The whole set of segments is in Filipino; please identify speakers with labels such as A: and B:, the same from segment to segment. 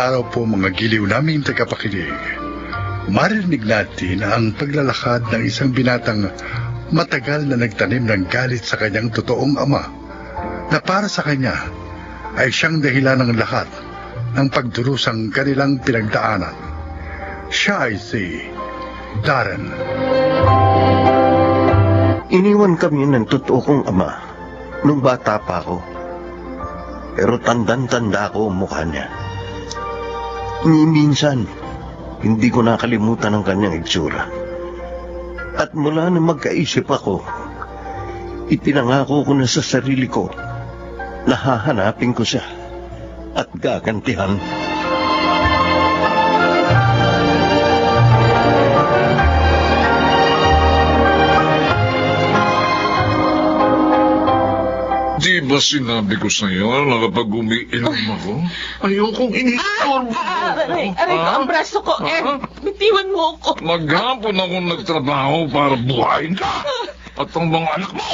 A: araw po mga giliw naming tagapakinig. Marinig natin ang paglalakad ng isang binatang matagal na nagtanim ng galit sa kanyang totoong ama, na para sa kanya ay siyang dahilan ng lahat ng pagdurusang kanilang pinagdaanan. Siya ay si Darren.
B: Iniwan kami ng totoo kong ama nung bata pa ako. Pero tandang-tanda ko ang mukha niya. Ni minsan, hindi ko nakalimutan ang kanyang itsura. At mula na magkaisip ako, itinangako ko na sa sarili ko na hahanapin ko siya at gagantihan.
C: Di ba sinabi ko sa'yo na kapag umiinom ako, ayokong initorbo mo.
D: Aray ko, ang braso ko, bitiwan mo ako.
C: Maghapon ako nagtrabaho para buhayin ka at ang mga anak mo.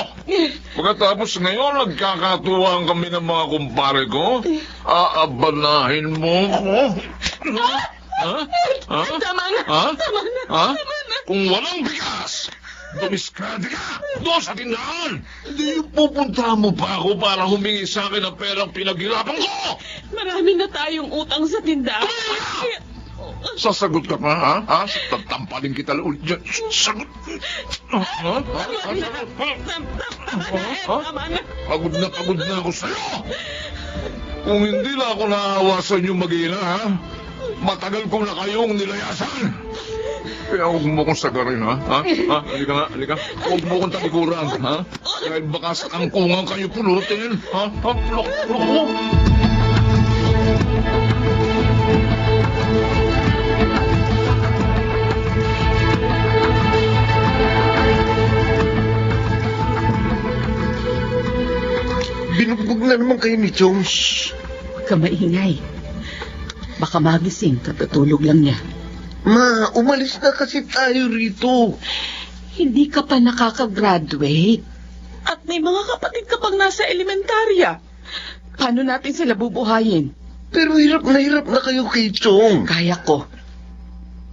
C: Pagkatapos ngayon, nagkakatuwaan kami ng mga kumpare ko, aabanahin mo ko.
D: Tama na, tama na.
C: Kung walang bigas, dumiskarte ka doon sa tindahan. Hindi pupunta mo pa ako para humingi sa akin ang perang pinaghirapan ko.
D: Marami na tayong utang sa tindahan.
C: Sasagot ka pa, ha? Tatampalin kita ulit dyan. Sagot.
D: Tama na.
C: Pagod na ako sa'yo. Kung hindi na ako naawa sa inyo mag-ina, ha? Matagal ko na kayong nilayasan. Kaya huwag mo kong sagarin, ha? Halika. Huwag mo kong talikuran, ha? Dahil baka sa kangkungan kayo pulutin, ha? Pulok mo.
B: Binugbog na naman kayo ni Jones.
D: Huwag ka maingay. Baka magising, katutulog lang niya.
B: Ma, umalis na kasi tayo rito.
D: Hindi ka pa nakakagraduate. At may mga kapatid ka pang nasa elementarya. Paano natin sila bubuhayin?
B: Pero hirap na kayo kay Chong.
D: Kaya ko.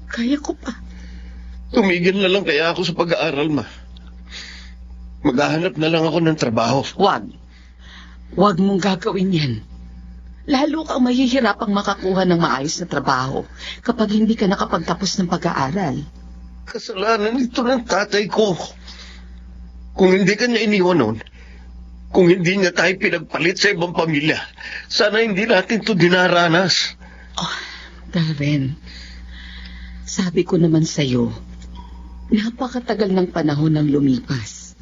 D: Kaya ko pa.
B: Tumigil na lang kaya ako sa pag-aaral, ma. Maghahanap na lang ako ng trabaho.
D: Wag. Wag mong gagawin yan. Lalo kang mahihirapang makakuha ng maayos na trabaho kapag hindi ka nakapagtapos ng pag-aaral.
B: Kasalanan ito ng tatay ko. Kung hindi ka niya iniwan noon, kung hindi niya tayo pinagpalit sa ibang pamilya, sana hindi natin ito dinaranas.
D: Oh, Darren, sabi ko naman sa'yo, napakatagal ng panahon ng lumipas.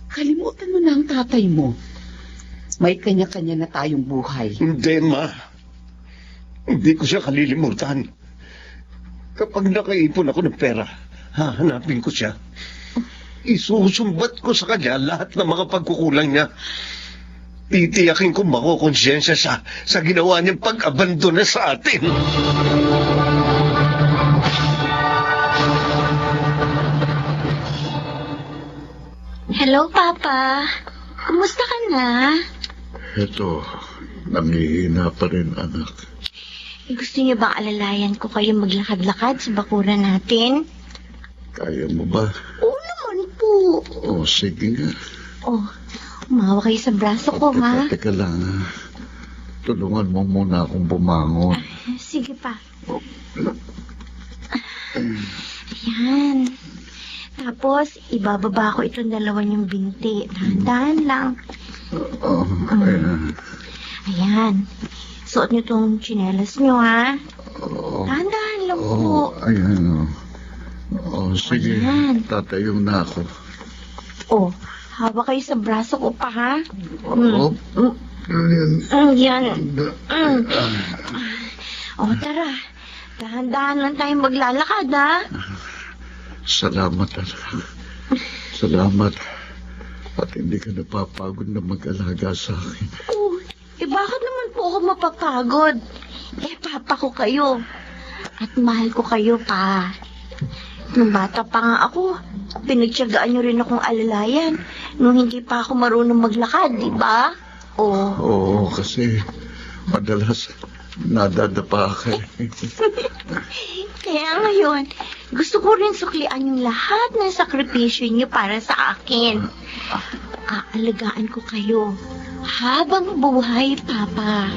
D: Kalimutan mo na ang tatay mo. May kanya-kanya na tayong buhay.
B: Hindi, ma. Hindi ko siya kalilimutan. Kapag nakaipon ako ng pera, hahanapin ko siya. Isusumbat ko sa kanya lahat ng mga pagkukulang niya. Titiyakin ko makukonsensya siya sa ginawa niyang pag-abandona sa atin.
E: Hello, Papa. Kumusta ka na?
A: Ito, nangihina pa rin, anak.
E: Gusto niyo bang alalayan ko kayo maglakad-lakad sa bakuran natin?
A: Kaya mo ba?
E: Oo naman po.
A: Sige nga.
E: Umawa kayo sa braso ko, ha?
A: Teka lang, ha? Tulungan mo muna akong bumangon.
E: Sige pa. Ayan. Tapos, ibababa ko itong dalawa niyong binti. Dahan-dahan lang. Ayan. Suot niyo itong tsinelas niyo, ha? Dahan-dahan lang po.
A: Ayan. Sige.
E: Ayan.
A: Tatayong na ako.
E: Hawak kayo sa braso ko pa, ha? Yan. Tara. Dahan-dahan lang tayong maglalakad, ha?
A: Salamat, anak. Salamat. At hindi ka napapagod na mag-alaga sa akin.
E: Bakit naman po ako mapapagod? Papa ko kayo. At mahal ko kayo pa. Nung bata pa nga ako, pinagtiyagaan niyo rin akong alalayan nung hindi pa ako marunong maglakad, di ba?
A: Oo, kasi madalas
C: nadadapa ka.
E: Kaya ngayon, gusto ko rin suklian yung lahat ng sakripisyo niyo para sa akin. Aalagaan ko kayo habang buhay, Papa.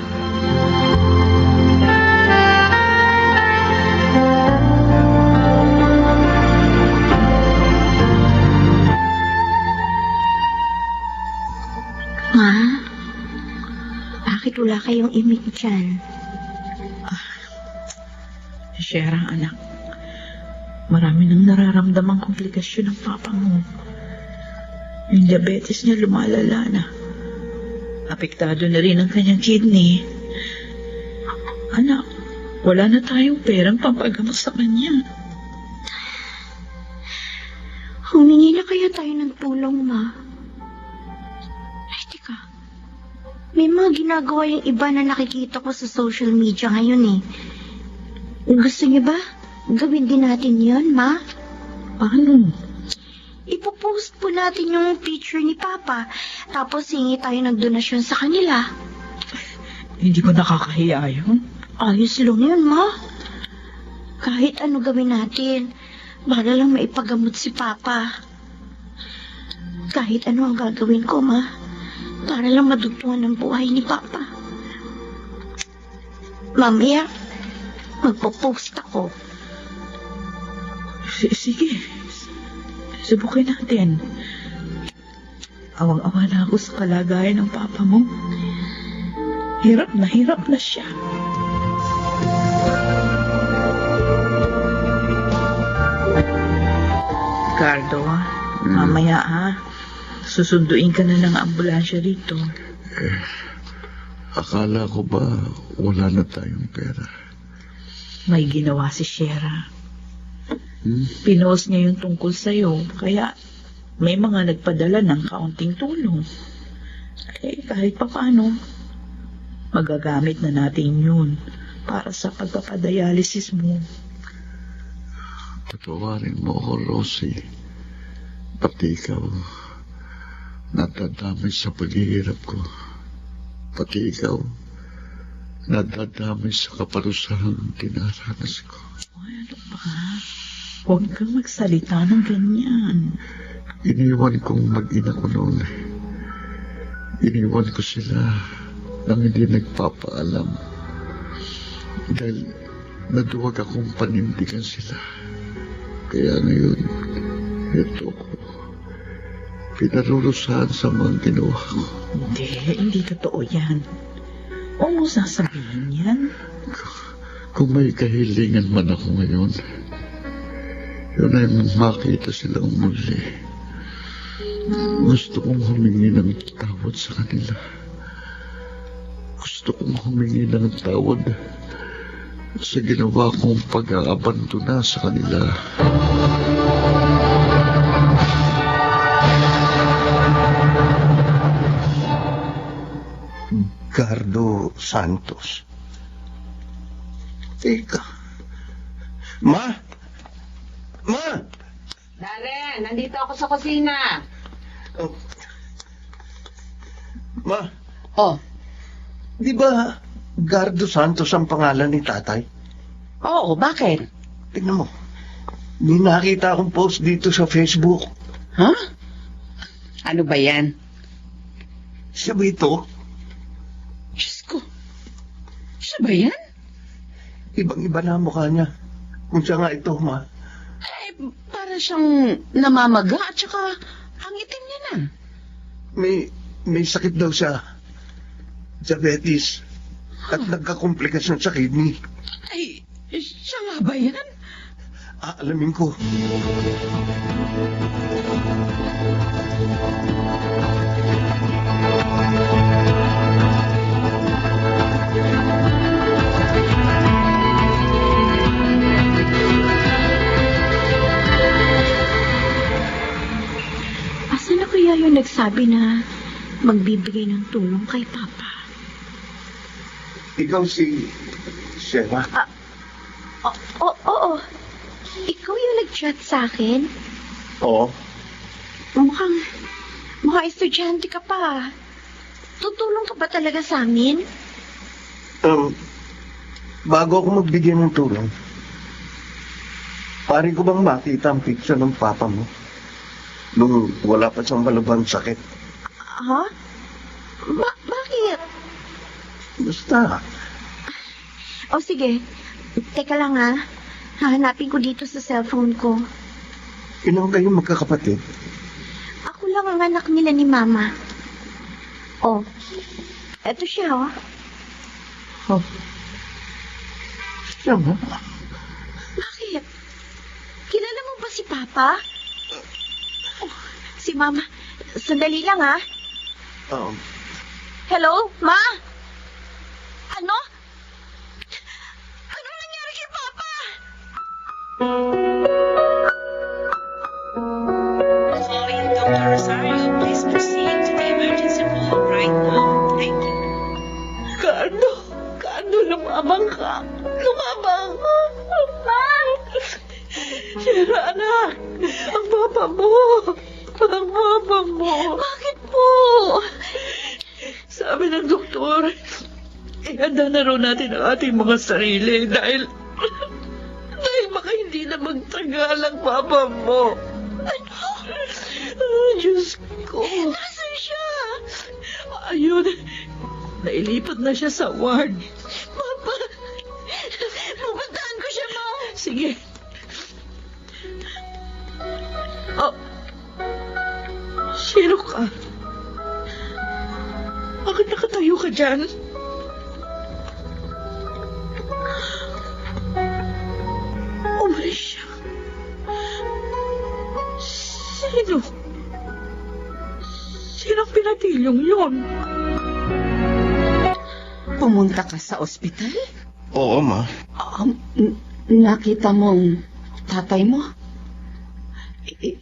E: Ma, bakit wala kayong imik dyan?
F: Shera, anak. Marami nang nararamdamang komplikasyon ng papa mo. Yung diabetes niya lumalala na. Apektado na rin ang kanyang kidney. Anak, wala na tayong perang pampagamot sa kanya.
E: Humingi na kaya tayo ng tulong, Ma? Ay, teka. May mga ginagawa yung iba na nakikita ko sa social media ngayon eh. Gusto niyo ba? Gawin din natin yon, Ma?
F: Paano?
E: Ipopost po natin yung picture ni Papa. Tapos hingi tayo ng donasyon sa kanila.
F: Hindi ko nakakahiya yun.
E: Ayos lang yun, Ma. Kahit ano gawin natin, para lang maipagamot si Papa. Kahit ano ang gagawin ko, Ma, para lang madugtungan ang buhay ni Papa. Mamaya, magpo-post ako.
F: Sige. Subukin natin. Awang-awa na ako sa kalagayan ng papa mo. Hirap na siya. Ricardo, mamaya susunduin ka na ng ambulansya rito.
C: Akala ko ba wala na tayong pera?
F: May ginawa si Shera. Pinost niya yung tungkol sa'yo, kaya may mga nagpadala ng kaunting tulong. Kahit pa paano, magagamit na natin yun para sa pagpapadialysis mo.
C: Patawarin mo ako, Rosie. Pati ikaw, nadadamay sa paghihirap ko. Pati ikaw, nadadamay sa kaparusahang dinaranas ko.
F: Ano ba? Huwag kang magsalita ng ganyan.
C: Iniwan kong mag-ina ko noon. Iniwan ko sila nang hindi nagpapaalam. Dahil naduwag akong panindigan sila. Kaya ngayon, ito ko. Pinarurusahan sa mga ginawa ko.
F: Hindi totoo yan. Huwag mo sasabihin yan.
C: Kung may kahilingan man ako ngayon, yun ay makita silang muli. Gusto kong humingi ng tawad sa kanila. Gusto kong humingi ng tawad sa ginawa kong pag-aabandona sa kanila.
B: Ricardo Santos. Teka. Ma!
D: Darren, nandito ako sa kusina.
B: Ma,
D: Oh,
B: di ba Gardo Santos ang pangalan ni tatay?
D: oo, bakit?
B: Tingnan mo. May nakita akong post dito sa Facebook.
D: Ha? Ano ba yan?
B: Siya ba ito?
D: Diyos ko. Siya ba yan?
B: Ibang-iba na ang mukha niya. Kung siya nga ito, ma.
D: Para siyang namamaga at saka ang itim niya na.
B: May sakit daw siya. Diabetes. At nagkakomplikasyon sa kidney.
D: Ay, siya nga ba yan?
B: Aalamin ko.
E: Asan na kaya yung nagsabi na magbibigay ng tulong kay Papa?
B: Ikaw si Shera.
E: Oo. Ikaw yung nag-chat sa akin?
B: Oo.
E: Mukhang estudyante ka pa. Tutulong ka ba talaga sa amin?
B: bago ako magbigay ng tulong, pare ko bang makita ang picture ng papa mo? Nung wala pa siyang malubhang sakit.
E: Ha? Bakit?
B: Basta,
E: O sige, teka lang ha. Hahanapin ko dito sa cellphone ko.
B: ilang kayo magkakapatid?
E: Ako lang ang anak nila ni Mama. Oh, eto siya oh.
B: Oh. Siya mo?
E: Bakit? Kilala mo ba si Papa? Oh, si Mama. Sandali lang ha. Hello, Ma? Ano? Ano nangyari kay Papa?
G: Calling Dr. Rosario, please proceed to the emergency room right now. Thank you.
F: Cardo, lumabang ka. Lumabang.
E: Ma'am!
F: Sira, anak. Ang papa mo.
E: Bakit po?
F: Sabi ng doktor, ihanda na raw natin ang ating mga sarili dahil baka hindi na magtagal ang papa mo. Ano? Diyos ko.
E: Nasaan siya?
F: Ayun, nailipat na siya sa ward.
E: Papa, pupuntahan ko siya, Ma'am.
F: Sige. Oh. Sino ka? Bakit nakatayo ka dyan? Umalis siya. Sino? Sinong pinatilyong yun?
D: Pumunta ka sa ospital?
B: Oo, ma.
D: Nakita mong tatay mo?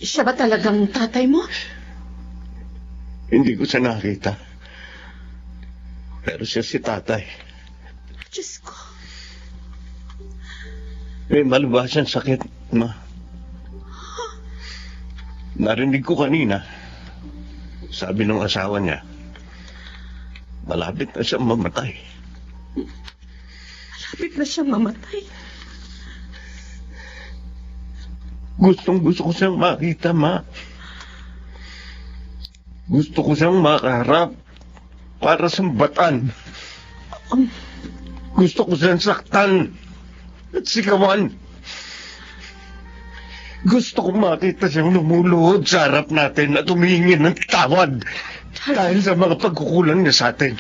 D: Siya ba talagang tatay mo?
B: Hindi ko siya nakita. Pero siya si tatay.
D: Diyos ko.
B: May malubha siyang sakit, ma. Narinig ko kanina. Sabi ng asawa niya, malapit na siyang mamatay.
D: Malapit na siyang mamatay.
B: Gusto ko siyang makita, ma. Gusto ko siyang makaharap para sambatan. Gusto ko siyang saktan at sigawan. Gusto ko makita siyang lumuluhod sa harap natin at humihingi ng tawad dahil sa mga pagkukulang niya sa atin.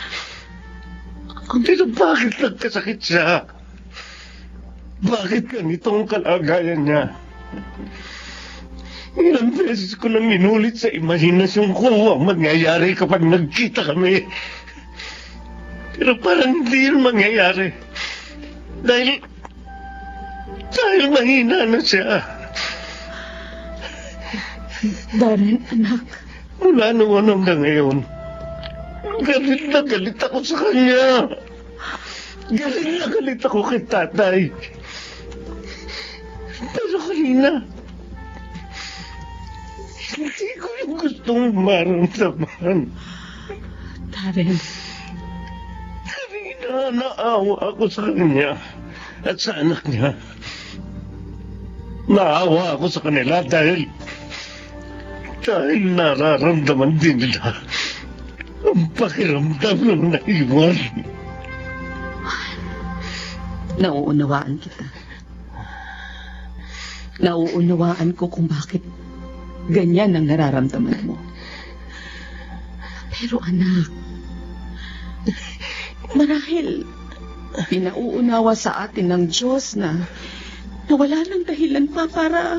B: Pero bakit nagkasakit siya? Bakit ganitong kalagayan niya? Ilang beses ko nang inulit sa imahinasyon ko ang mangyayari kapag nagkita kami. Pero parang hindi yun mangyayari. Dahil mahina na siya.
D: Darren, anak.
B: Mula noon hanggang ngayon, galit na galit ako sa kanya. Galit na galit ako kay tatay. Pero kanina, hindi ko yung gustong maramdaman.
D: Darren,
B: Kanina, naawa ako sa kanya at sa anak niya. Naawa ako sa kanila dahil nararamdaman din nila ang pakiramdam ng naiwan.
D: nauunawaan kita. Nauunawaan ko kung bakit ganyan ang nararamdaman mo. Pero anak, marahil pinauunawa sa atin ng Diyos na wala ng dahilan pa para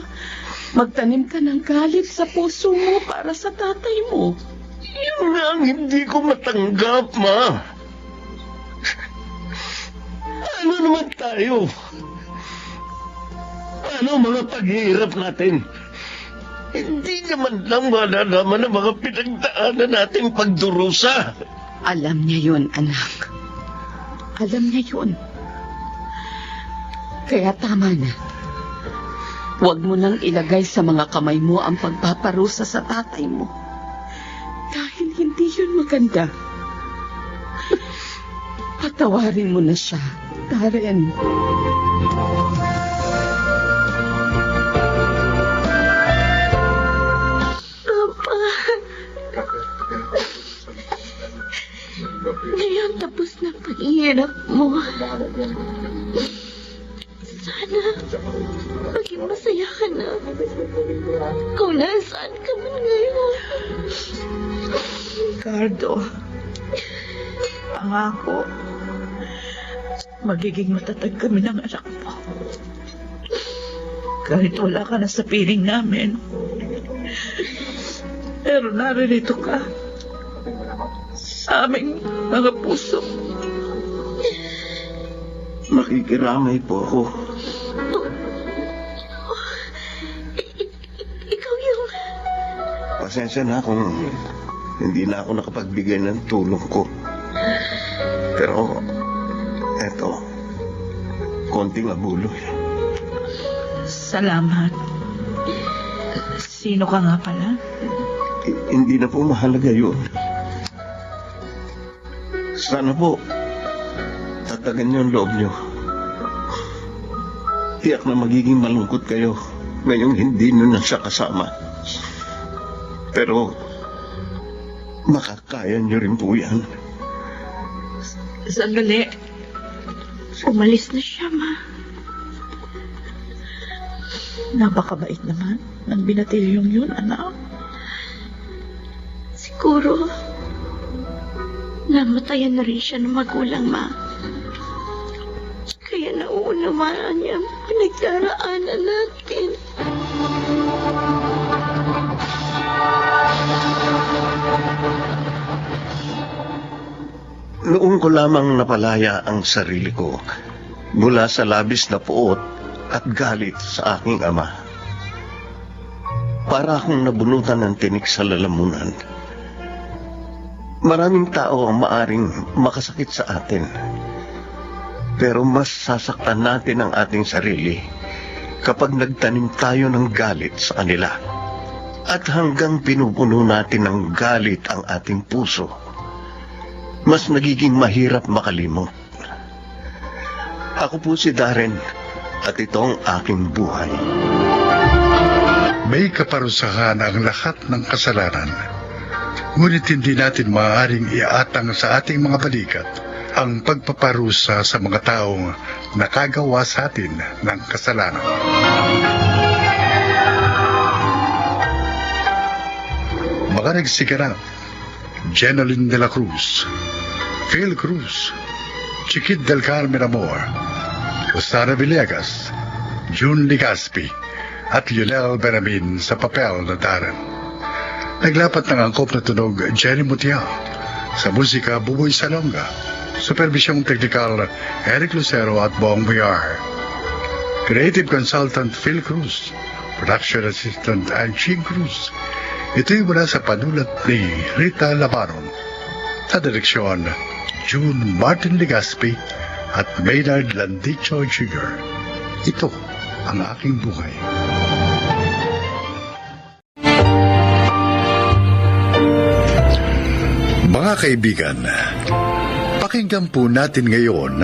D: magtanim ka ng galit sa puso mo para sa tatay mo.
B: Yun nga ang hindi ko matanggap, ma. Ano naman tayo? Ano mga paghihirap natin? Hindi naman lang malalaman ang mga pinagdaanan nating pagdurusa.
D: Alam niya yun, anak. Alam niya yun. Kaya tama na. Huwag mo nang ilagay sa mga kamay mo ang pagpaparusa sa tatay mo. Dahil hindi yun maganda. Patawarin mo na siya. Darren.
E: Papa. Ngayon tapos na paghihirap mo. Sana maging masaya ka na. Kung nasaan ka man ngayon.
F: Ricardo, pangako, magiging matatag kami ng anak mo. Kahit wala ka na sa piling namin. Pero naririto ka sa aming mga puso.
B: Makikiramay po ako.
E: Ikaw yung...
B: Pasensya na kung hindi na ako nakapagbigay ng tulong ko. Pero, eto, konting abuloy.
F: Salamat. Sino ka nga pala?
B: Hindi na po mahalaga yun. Sana po, tatagan niyo ang loob niyo. Tiyak na magiging malungkot kayo ngayong hindi niyo na siya kasama. Pero, makakaya niyo rin po yan.
F: Sandali.
E: Umalis na siya, Ma.
F: Napakabait naman ng binatilyong yun, anak.
E: Siguro, namatayan na rin siya ng magulang, Ma. Kaya nauunawaan niya ang pinagdaraanan natin.
B: Noong ko lamang napalaya ang sarili ko mula sa labis na puot at galit sa aking ama. Para akong nabunutan ng tinik sa lalamunan. Maraming tao ang maaring makasakit sa atin. Pero mas sasaktan natin ang ating sarili kapag nagtanim tayo ng galit sa kanila. At hanggang pinupuno natin ng galit ang ating puso, mas nagiging mahirap makalimot. Ako po si Darren at ito ang aking buhay.
A: May kaparusahan ang lahat ng kasalanan. Ngunit hindi natin maaaring iatang sa ating mga balikat ang pagpaparusa sa mga taong nakagawa sa atin ng kasalanan. Mga nagsiganap: Jenoline de la Cruz, Phil Cruz, Chiquit del Carmen Amor, Rosana Villegas, June Ligaspi, at Lionel Benamin sa papel na Darren. Naglapat ng angkop na tunog Jenny Mutiao, sa musika Buboy Salonga, supervisyong teknikal Eric Lucero at Bong Villar. Creative Consultant Phil Cruz, Production Assistant Anching Cruz. Ito'y mula sa panulat ni Rita Labaron. Sa direksyon, June Martin Ligaspi at Maynard Landicho Jr. Ito ang aking buhay. Mga kaibigan, pakinggan po natin ngayon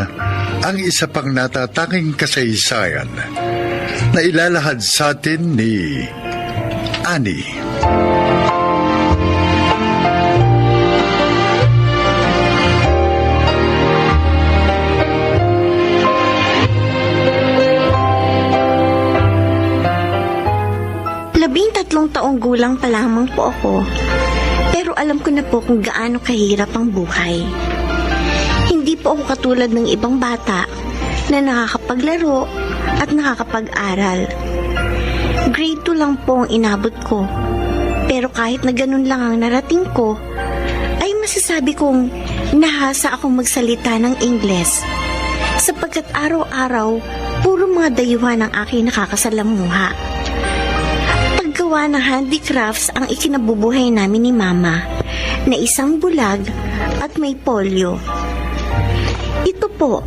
A: ang isa pang natatanging kasaysayan na ilalahad sa atin ni Annie.
E: Tatlong taong gulang pa lamang po ako, pero alam ko na po kung gaano kahirap ang buhay. Hindi po ako katulad ng ibang bata na nakakapaglaro at nakakapag-aral. Grade 2 lang po ang inabot ko, pero kahit na ganun lang ang narating ko, ay masasabi kong nahasa akong magsalita ng Ingles, sapagkat araw-araw puro mga dayuhan ang aking nakakasalamuha. Gawa ng handicrafts ang ikinabubuhay namin ni Mama, na isang bulag at may polio. Ito po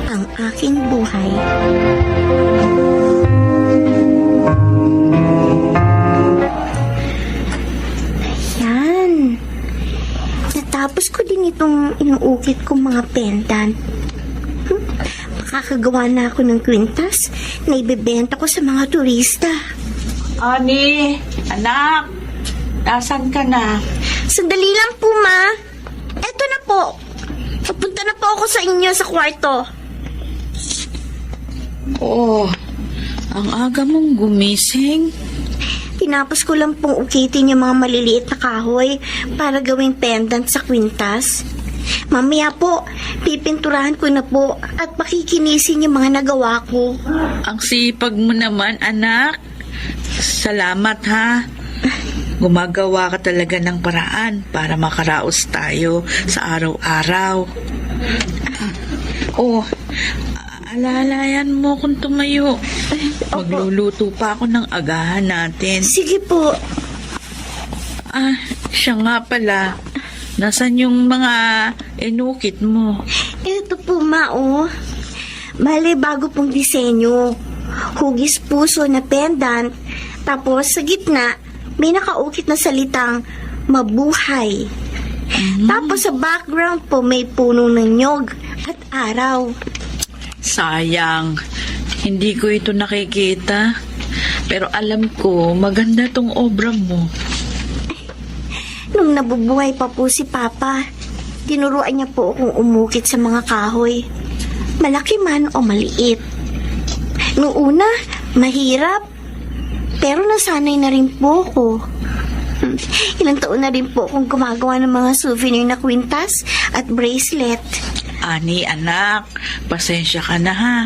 E: ang aking buhay. Ayan. Natapos ko din itong inuukit kong mga pendant. makakagawa na ako ng kwintas na ibebenta ko sa mga turista.
F: Ani, anak, nasan ka na?
E: Sandali lang po, Ma. Eto na po. Papunta na po ako sa inyo sa kwarto.
F: Oh, ang aga mong gumising.
E: Tinapos ko lang pong ukitin yung mga maliliit na kahoy para gawing pendant sa kwintas. Mamaya po, pipinturahan ko na po at pakikinisin yung mga nagawa ko.
F: Ang sipag mo naman, anak. Salamat, ha? Gumagawa ka talaga ng paraan para makaraos tayo sa araw-araw. Oh, alalayan mo kung tumayo. Magluluto pa ako ng agahan natin.
E: Sige po.
F: Siya nga pala. Nasaan yung mga inukit mo?
E: Ito po, Ma, oh. Bale, bago pong disenyo. Hugis puso na pendant. Tapos, sa gitna, may nakaukit na salitang mabuhay. Tapos, sa background po, may puno ng nyog at araw.
F: Sayang. Hindi ko ito nakikita. Pero alam ko, maganda tong obra mo.
E: Nung nabubuhay pa po si Papa, tinuruan niya po akong umukit sa mga kahoy. Malaki man o maliit. Noong una, mahirap. Pero nasanay na rin po ako. Ilang taon na rin po akong gumagawa ng mga souvenir na kwintas at bracelet.
F: Ani, anak, pasensya ka na, ha?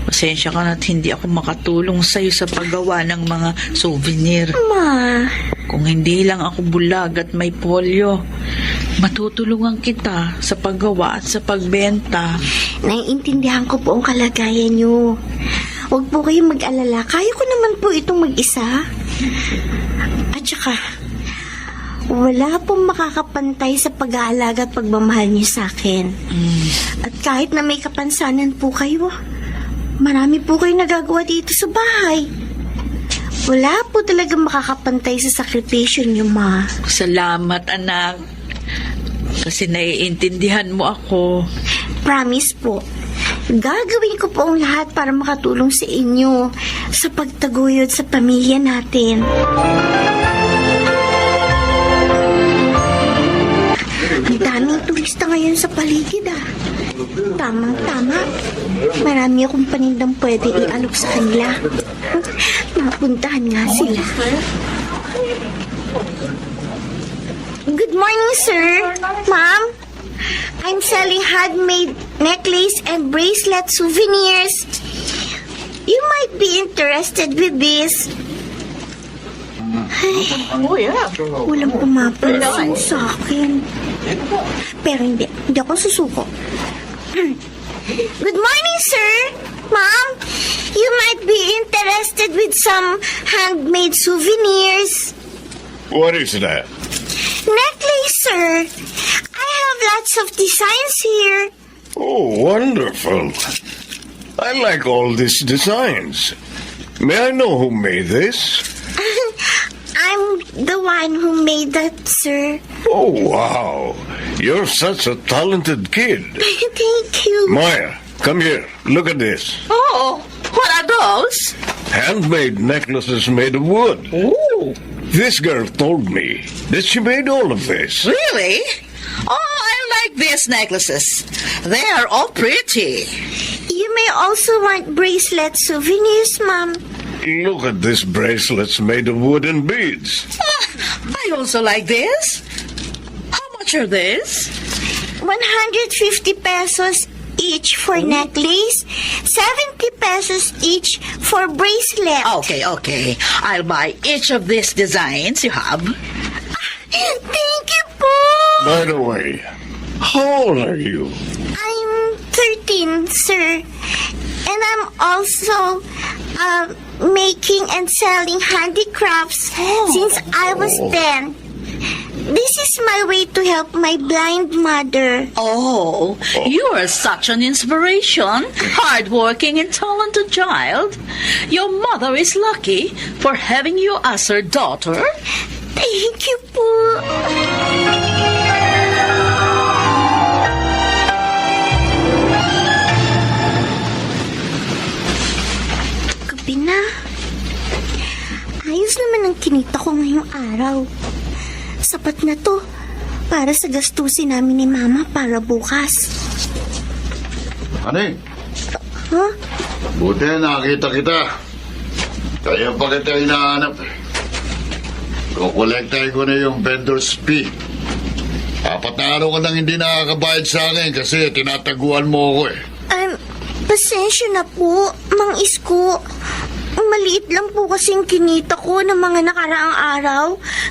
F: Pasensya ka na't hindi ako makatulong sa'yo sa paggawa ng mga souvenir.
E: Ma,
F: Kung hindi lang ako bulag at may polio, matutulungan kita sa paggawa at sa pagbenta.
E: naiintindihan ko po ang kalagayan niyo. Huwag po kayong mag-alala. Kaya ko naman po itong mag-isa. At saka, wala pong makakapantay sa pag-aalaga at pagmamahal niyo sa akin. At kahit na may kapansanan po kayo, marami po kayo nagagawa dito sa bahay. Wala po talaga makakapantay sa sakripisyo niyo, Ma.
F: Salamat, anak. Kasi naiintindihan mo ako.
E: Promise po, gagawin ko po ang lahat para makatulong sa inyo sa pagtaguyod sa pamilya natin. Ang daming turista ngayon sa paligid, ah. Tamang-tama. Marami akong panindang pwede ialok sa kanila. Napuntahan nga sila. Good morning, sir. Ma'am, I'm selling handmade necklace and bracelet souvenirs. You might be interested with this. Ay, walang pumapansin sa akin. Pero hindi ako susuko. Good morning, sir. Ma'am, you might be interested with some handmade souvenirs.
B: What is that?
E: Necklace, sir. I have lots of designs here.
B: Oh, wonderful. I like all these designs. May I know who made this?
E: I'm the one who made that, sir.
B: Oh, wow. You're such a talented kid.
E: Thank you.
B: Maya, come here. Look at this.
F: Oh, what are those?
B: Handmade necklaces made of wood.
F: Oh,
B: This girl told me that she made all of this.
H: Really? Oh, I like these necklaces. They are all pretty.
E: You may also want bracelet souvenirs, Mom.
B: Look at these bracelets made of wooden beads.
H: I also like this. How much are these?
E: 150 pesos each for necklace, 70 pesos each for bracelet.
H: Okay. I'll buy each of these designs you have.
E: Thank you po.
B: By the way, how old are you?
E: I'm 13, sir. And I'm also making and selling handicrafts since I was 10. This is my way to help my blind mother.
H: Oh, you are such an inspiration. Hardworking and talented child. Your mother is lucky for having you as her daughter.
E: Thank you po. sapat na to para sa gastusin namin ni Mama para bukas.
C: Ani,
E: Huh?
C: buti nakita kita. Kaya pa kita hinahanap. Kukolektahin ko na yung vendor's fee. 4 na araw ka lang hindi nakakabayad sa akin kasi tinataguan mo ako eh.
E: Pasensya na po, Mang Isko. Maliit lang po kasing kinita ko ng mga nakaraang araw.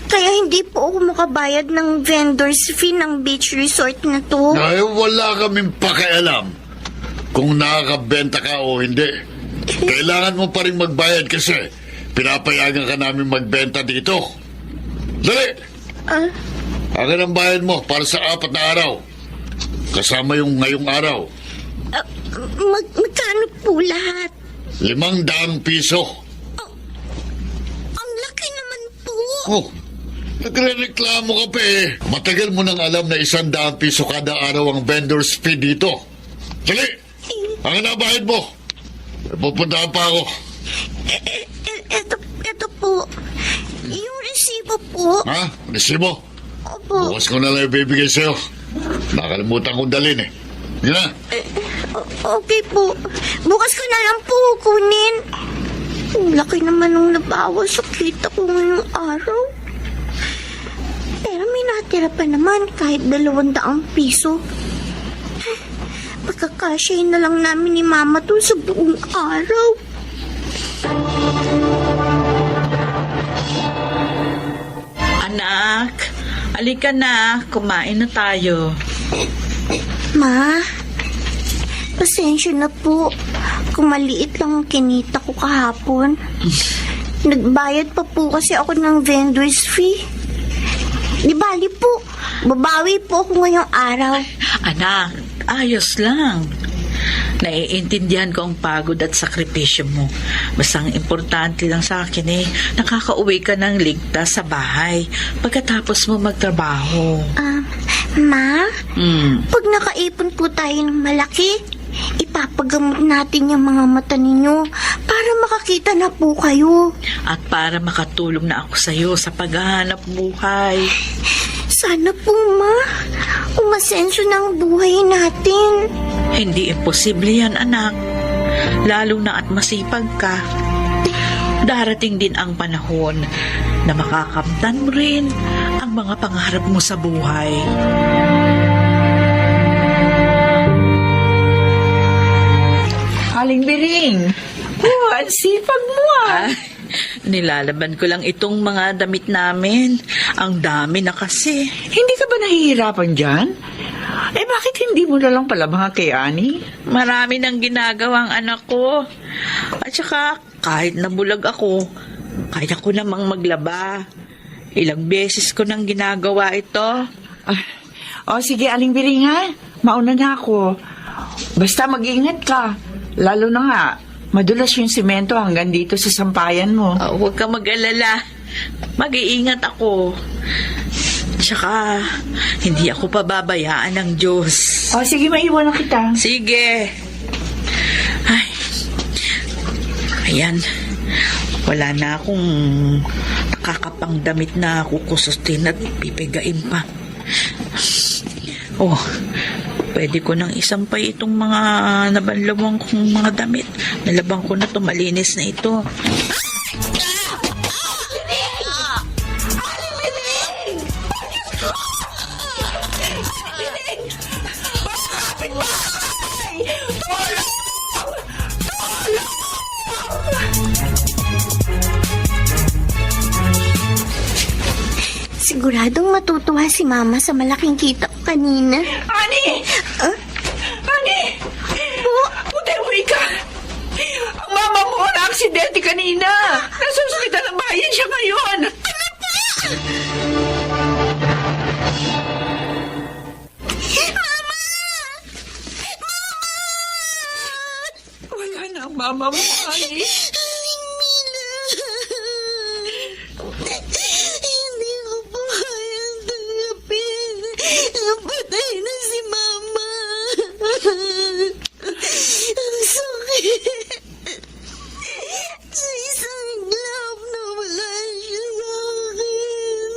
E: Kaya hindi po ako makabayad ng vendor's fee ng beach resort na to.
C: Ay, wala kaming pakialam kung nakakabenta ka o hindi. Kailangan mo pa rin magbayad kasi pinapayagan ka namin magbenta dito. Dali! Akin ang bayad mo para sa 4 na araw. Kasama yung ngayong araw.
E: Magkano po lahat?
C: 500 piso.
E: Ang laki naman po.
C: Oh, nagre-reklamo ka pa eh. Matagal mo nang alam na 100 piso kada araw ang vendor's fee dito. Dali! Akin ang bayad mo. Pupuntahan pa ako.
E: Ito po. Yung resibo po.
C: Ha? Resibo?
E: Opo.
C: Bukas ko na lang ibibigay sa'yo. Nakalimutan kong dalhin eh. Yun na.
E: Okay po. Bukas ko na lang po kunin. Ang laki naman ng nabawas sa kita ko ngayong araw. Pero may natira pa naman kahit 200 piso. Pagkakasyahin na lang namin ni Mama to sa buong araw.
F: Anak, alika na. Kumain na tayo.
E: Ma, pasensya na po kung maliit lang ang kinita ko kahapon. Nagbayad pa po kasi ako ng vendor's fee. Di bali po, babawi po ako ngayong araw.
F: Anak, ayos lang. Naiintindihan ko ang pagod at sakripisyo mo. Basta ang importante lang sa akin nakakauwi ka ng ligtas sa bahay pagkatapos mo magtrabaho.
E: Ma, pag nakaipon po tayo ng malaki, ipapagamot natin yung mga mata ninyo para makakita na po kayo.
F: At para makatulong na ako sa'yo sa paghahanap buhay.
E: Sana po, Ma, umasenso na ang buhay natin.
F: Hindi imposible yan, anak. Lalo na at masipag ka. Darating din ang panahon na makakamtan mo rin ang mga pangarap mo sa buhay.
I: Aling Biring, ang sipag mo
F: Nilalaban ko lang itong mga damit namin. Ang dami na kasi.
I: Hindi ka ba nahihirapan dyan? Bakit hindi mo na lang palabang kay Ani?
F: Marami nang ginagawang anak ko. At saka, kahit nabulag ako, kaya ko namang maglaba. Ilang beses ko nang ginagawa ito.
I: Sige, Aling Biring mauna na ako. Basta mag-ingat ka. Lalo na nga, madulas yung simento hanggang dito sa sampayan mo.
F: Huwag ka mag-alala. Mag-iingat ako. Tsaka, hindi ako pababayaan ng Diyos.
I: Sige, maiwan na kita.
F: Sige. Ay. Ayan. Wala na akong nakakapang damit na kukusutin at pipigain pa. Pwede ko nang isampay itong mga nabanlawang kong mga damit. Nalabang ko na ito, malinis na ito.
E: Siguradong matutuwa si Mama sa malaking kita ko kanina.
I: Ani! Ani! Putewi ka! Ang mama mo na-aksidente kanina! Nasa ospital ang bayan siya ngayon! Ano po?
E: Mama!
I: Wala na ang mama mo, Ani.
E: Hindi ko po kayang tanggapin. Patay na si Mama. Ang sakit. Sa isang glove na wala siya sa akin.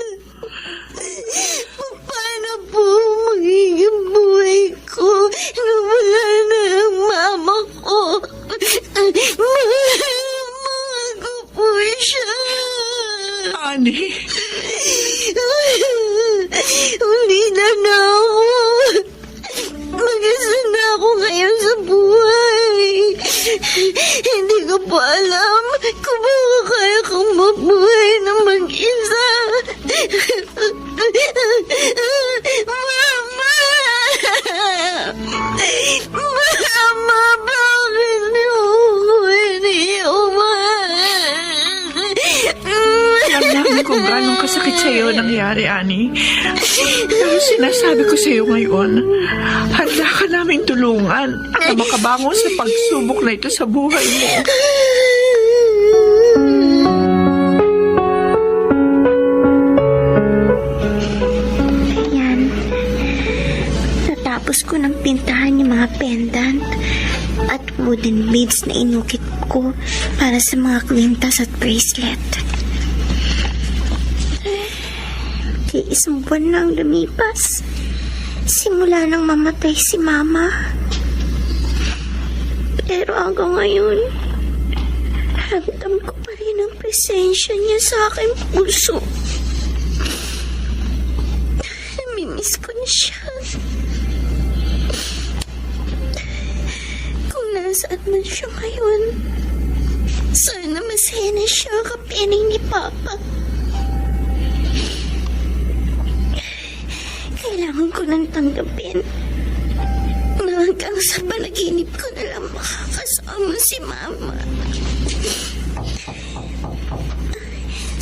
I: sinasabi ko sa iyo ngayon, handa ka naming tulungan na makabangon sa pagsubok na ito sa buhay mo.
E: Ayan. Natapos ko ng pintahan yung mga pendant at wooden beads na inukit ko para sa mga kwintas at bracelet. Isang buwan na ang lumipas. Simula nang mamatay si Mama. Pero hanggang ngayon, ramdam ko pa rin ang presensya niya sa aking puso. Namimiss ko na siya. Kung nasaan man siya ngayon, sana masaya na siya kapiling ni Papa. Kailangan ko nang tanggapin na hanggang sa panaginip ko na lang makakasama si Mama.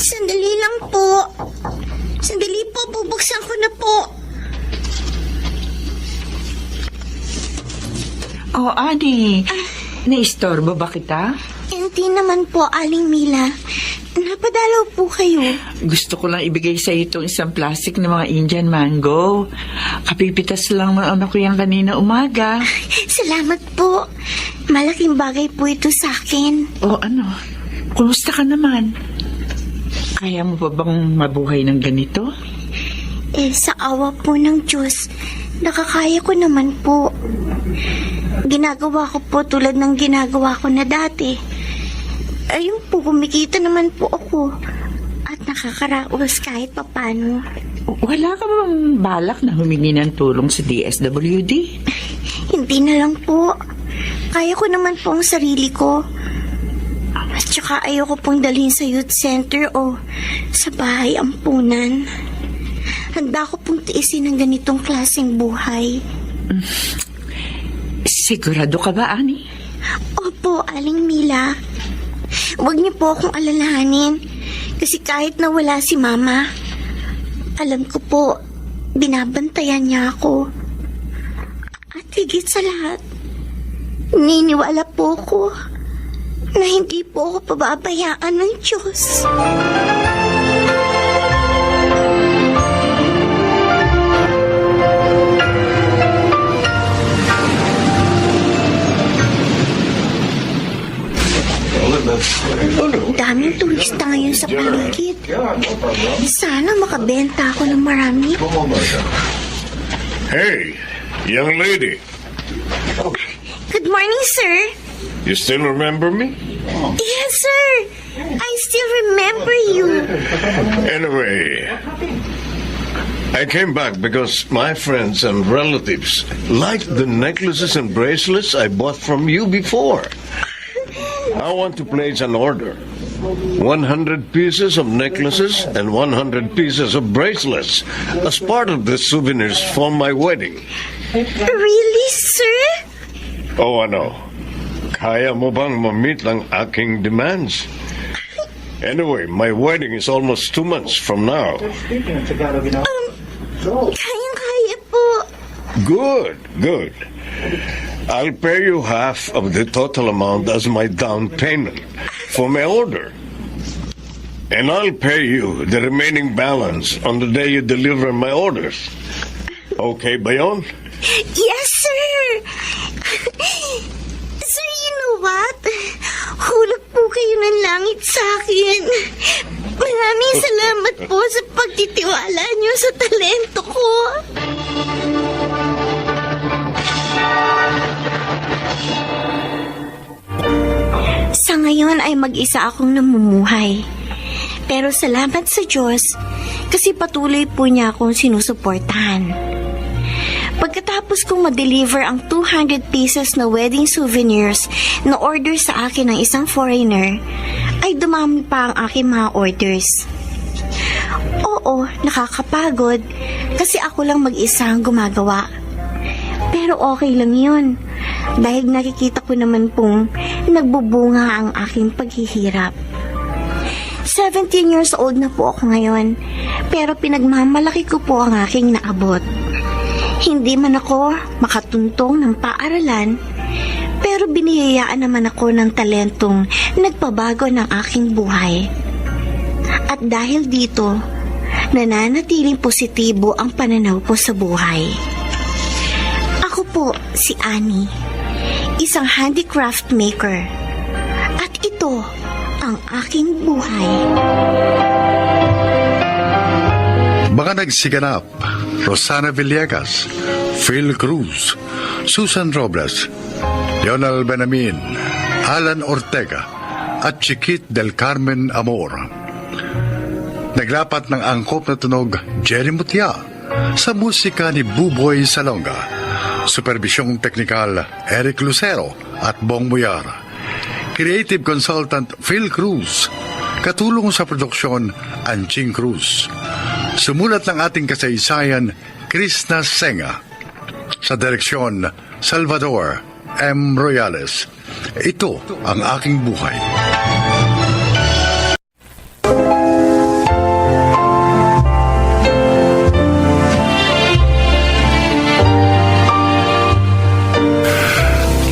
E: Sandali lang po. Sandali po, bubuksan ko na po.
I: Oh, Ani, naistorbo ba kita?
E: Hindi naman po, Aling Mila. Napadalaw po kayo.
I: Gusto ko lang ibigay sa iyo itong isang plastic na mga Indian mango. Kapipitas lang ng ano ko yan kanina umaga.
E: Salamat po. Malaking bagay po ito sa akin.
I: O ano, kumusta ka naman? Kaya mo pa bang mabuhay ng ganito?
E: Sa awa po ng Diyos, nakakaya ko naman po. Ginagawa ko po tulad ng ginagawa ko na dati. Ayun po, kumikita naman po ako. At nakakaraos kahit papano.
I: Wala ka bang balak na humingi ng tulong sa DSWD?
E: Hindi na lang po. Kaya ko naman po ang sarili ko. At saka ayoko pong dalhin sa youth center o sa bahay ampunan. Handa ko pong tiisin ng ganitong klaseng buhay.
I: Sigurado ka ba, Ani?
E: Opo, Aling Mila. Huwag niyo po akong alalahanin. Kasi kahit nawala si Mama, alam ko po, binabantayan niya ako. At higit sa lahat, niniwala po ko na hindi po ako pababayaan ng Diyos. Ang daming turista ngayon sa paligid. Sana makabenta ako ng marami.
C: Hey, young lady.
E: Good morning, sir.
C: You still remember me?
E: Yes, sir. I still remember you.
C: Anyway, I came back because my friends and relatives liked the necklaces and bracelets I bought from you before. I want to place an order. 100 pieces of necklaces and 100 pieces of bracelets as part of the souvenirs for my wedding.
E: Really, sir?
C: Oh, ano? Kaya mo bang ma-meet ang aking demands? Anyway, my wedding is almost 2 months from now.
E: Kayang-kaya po.
C: Good, good. I'll pay you half of the total amount as my down payment for my order. And I'll pay you the remaining balance on the day you deliver my orders. Okay ba yun?
E: Yes, sir. Sir, you know what? Hulog po kayo ng langit sa akin. Maraming salamat po sa pagtitiwala niyo sa talento ko. Sa ngayon ay mag-isa akong namumuhay. Pero salamat sa Diyos kasi patuloy po niya akong sinusuportahan. Pagkatapos kong ma-deliver ang 200 pieces na wedding souvenirs na order sa akin ng isang foreigner, ay dumami pa ang aking mga orders. Oo, nakakapagod kasi ako lang mag-isa ang gumagawa. Pero okay lang yun dahil nakikita ko naman pong nagbubunga ang aking paghihirap. 17 years old na po ako ngayon, pero pinagmamalaki ko po ang aking naabot. Hindi man ako makatuntong ng paaralan, pero binihayaan naman ako ng talentong nagpabago ng aking buhay. At dahil dito, nananatiling positibo ang pananaw ko sa buhay. Ako po si Annie, isang handicraft maker. At ito ang aking buhay.
A: Mga nagsiganap, Rosana Villegas, Phil Cruz, Susan Robles, Leonel Benamin, Alan Ortega, at Chiquit del Carmen Amor. Naglapat ng angkop na tunog Jerry Mutia sa musika ni Buboy Salonga. Supervisyong teknikal Eric Lucero at Bong Muyar. Creative consultant Phil Cruz. Katulong sa produksyon Anching Cruz. Sumulat ng ating kasaysayan Krishna Senga. Sa direksyon Salvador M. Royales. Ito ang aking buhay.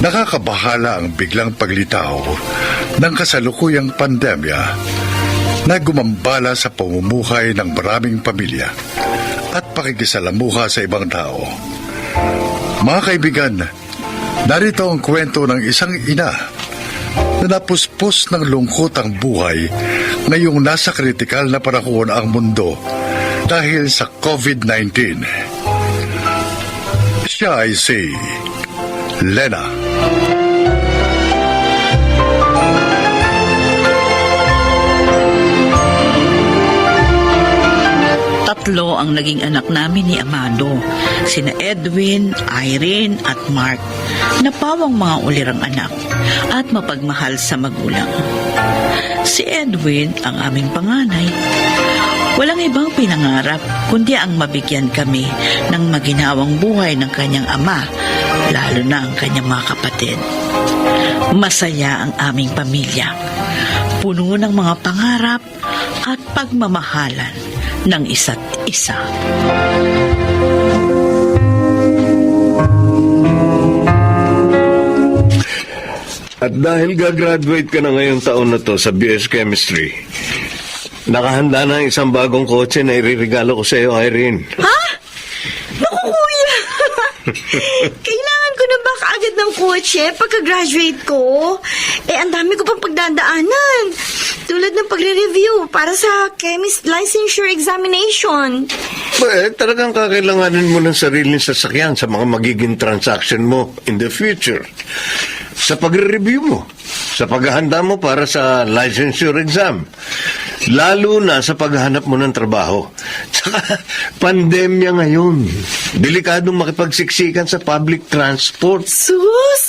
A: Nakakabahala ang biglang paglitaw ng kasalukuyang pandemya na gumambala sa pamumuhay ng maraming pamilya at pakikisalamuha sa ibang tao. Mga kaibigan, narito ang kwento ng isang ina na napuspos ng lungkot ang buhay ngayong nasa kritikal na panahon ang mundo dahil sa COVID-19. Siya ay si Lena.
F: Tatlo ang naging anak namin ni Amado, sina Edwin, Irene at Mark, na pawang mga ulirang anak at mapagmahal sa magulang. Si Edwin ang aming panganay. Walang ibang pinangarap kundi ang mabigyan kami ng maginhawang buhay ng kanyang ama, lalo na ang kanyang mga kapatid. Masaya ang aming pamilya, puno ng mga pangarap at pagmamahalan ng isa't isa.
B: At dahil gagraduate ka na ngayong taon na to sa BS Chemistry, nakahanda na ang isang bagong kotse na iririgalo ko sa iyo, Irene.
E: Ha? Naku, kuya! Kailangan ko na ba kaagad ng kotse pagka-graduate ko? Ang dami ko pang pagdadaanan. Tulad ng pagre-review para sa chemist licensure examination.
B: Talagang kakailanganin mo ng sariling sasakyan sa mga magiging transaction mo in the future. Sa pagre-review mo, sa paghahanda mo para sa licensure exam, lalo na sa paghahanap mo ng trabaho. Tsaka, pandemya ngayon. Delikadong makipagsiksikan sa public transport.
E: Sus!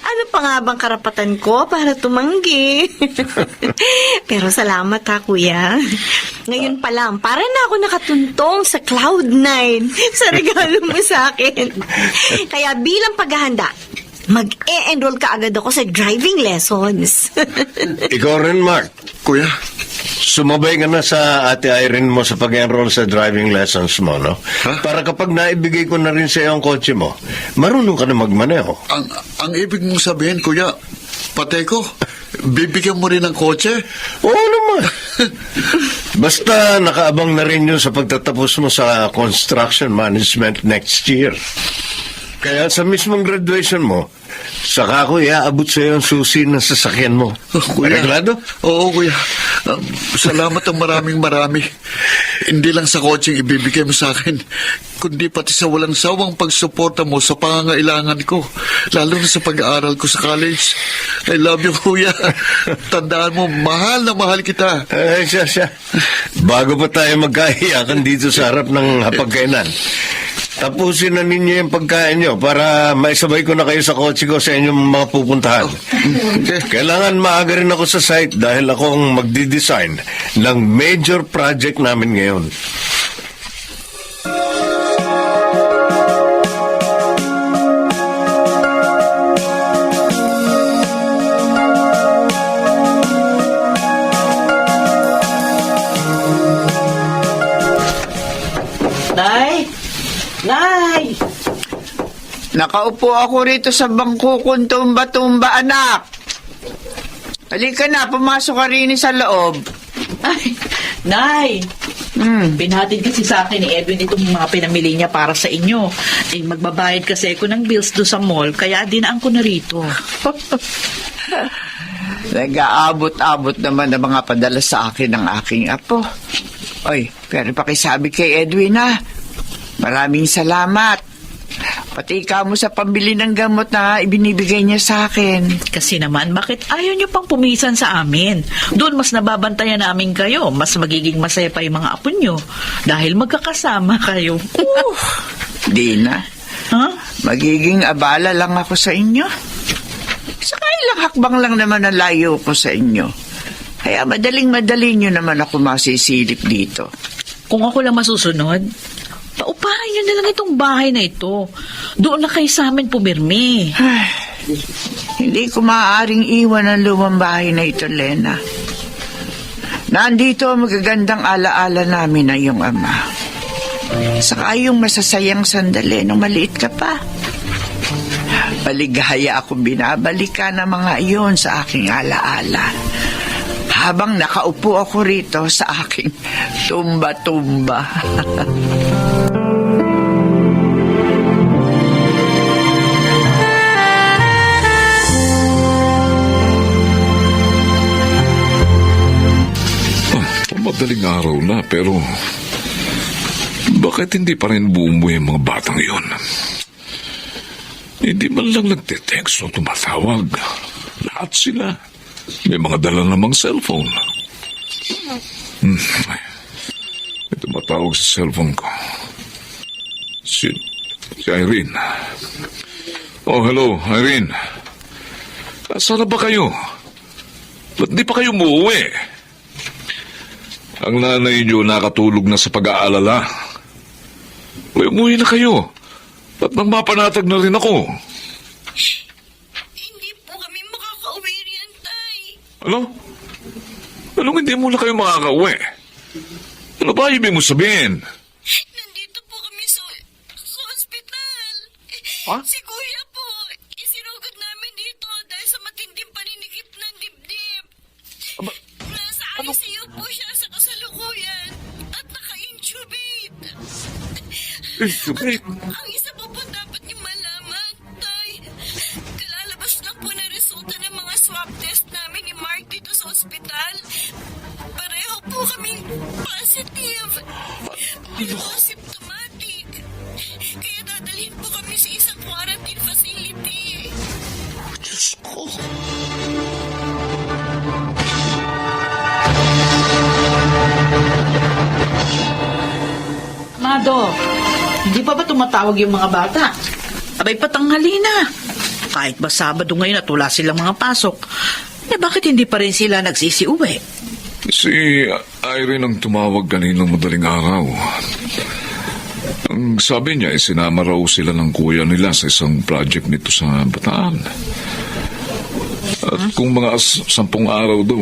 E: Ano pa nga bang karapatan ko para tumanggi? Pero salamat ha, kuya. Ngayon pa lang, para na ako nakatuntong sa Cloud9 sa regalo mo sa akin. Kaya bilang paghahanda, mag-e-enroll ka agad ako sa driving lessons.
B: Ikaw rin, Mark.
C: Kuya,
B: Sumabay ka na sa ate Irene mo sa pag-enroll sa driving lessons mo, no?
C: Huh?
B: Para kapag naibigay ko na rin sa iyo ang kotse mo, marunong ka na magmaneho.
C: ang ibig mong sabihin, kuya, patay ko, bibigyan mo rin ng kotse?
B: Oo naman. Basta nakaabang na rin yun sa pagtatapos mo sa construction management next year. Kaya sa mismong graduation mo, saka ko iaabot sa iyo ang susi ng sasakyan mo.
C: Kuya.
B: Reglado?
C: Oo, kuya. Salamat ang marami. Hindi lang sa kotseng ibibigay mo sa akin, kundi pati sa walang sawang pagsuporta mo sa pangangailangan ko, lalo na sa pag-aaral ko sa college. I love you, kuya. Tandaan mo, mahal na mahal kita.
B: Siya. Bago pa tayo magkahiyakan dito sa harap ng hapagkainan, tapusin na ninyo yung pagkain nyo para maisabay ko na kayo sa kotse ko sa inyong mga pupuntahan. Kailangan maaga rin ako sa site dahil ako ang magdi-design ng major project namin ngayon.
F: Tay, Nay!
I: Nakaupo ako rito sa bangko kong tumba-tumba, anak. Halika na, pumasok ka rin sa loob.
F: Ay, Nay! Binhatid kasi sa akin ni Edwin itong mga pinamili niya para sa inyo. Eh, magbabayad kasi ako ng bills do sa mall, kaya dinaan ko na rito.
I: Nag-aabot-abot naman ang mga padala sa akin ng aking apo. Oy, pero pakisabi kay Edwin ha. Maraming salamat. Pati ikaw mo sa pambili ng gamot na ibinibigay niya sa akin.
F: Kasi naman, bakit ayaw niyo pang pumisan sa amin? Doon mas nababantayan namin kayo. Mas magiging masaya pa yung mga apo niyo. Dahil magkakasama kayo.
I: Di na.
F: Huh?
I: Magiging abala lang ako sa inyo. Saka ilang hakbang lang naman ang layo ko sa inyo. Kaya madaling-madali nyo naman ako masisilip dito.
F: Kung ako lang masusunod, paupahan niyo na lang itong bahay na ito. Doon na kayo sa amin pumirmi.
I: Hindi ko maaaring iwan ang lumang bahay na ito, Lena. Nandito ang magagandang alaala namin na iyong ama. Saka yung masasayang sandali nung maliit ka pa. Maligaya akong binabalikan ng mga iyon sa aking alaala. Habang nakaupo ako rito sa aking tumba-tumba.
C: Madaling araw na, pero bakit hindi pa rin bumuwi ang mga batang yon? Hindi man lang nagte-text o tumatawag. Lahat sila. May mga dala namang cellphone. May tumatawag sa cellphone ko. Si Irene. Oh, hello, Irene. Saan na ba kayo? Ba't di pa kayo umuwi? Ang nanay niyo nakatulog na sa pag-aalala. Umuwi na kayo. Ba't nang mapanatag na rin ako?
E: Hindi po kami makakauwi riyan, Tay.
C: Ano? Anong hindi mo na kayo makakauwi? Ano ba ibig mo sabihin?
E: Nandito po kami sa ospital.
C: Ha?
E: Si Kuya po, isinugod namin dito dahil sa matinding paninikip ng dibdib. Nasa ICU po siya sa kasalukuyan at naka-intubate. Ang isa po dapat niyo malaman, Tay. Kalalabas lang po na resulta ng mga swab test namin ni Mark dito sa ospital. Pareho po kaming positive. Pero asymptomatic. Kaya dadalhin po kami sa isang quarantine facility.
C: Diyos ko.
F: Mado, hindi pa ba tumatawag yung mga bata? Abay, patanghali na. Kahit ba Sabado ngayon at wala silang mga pasok, eh bakit hindi pa rin sila nagsisiuwi?
C: Si Irene ang tumawag kaninang madaling araw. Ang sabi niya, sinama raw sila ng kuya nila sa isang project nito sa Bataan. At kung mga 10 araw daw,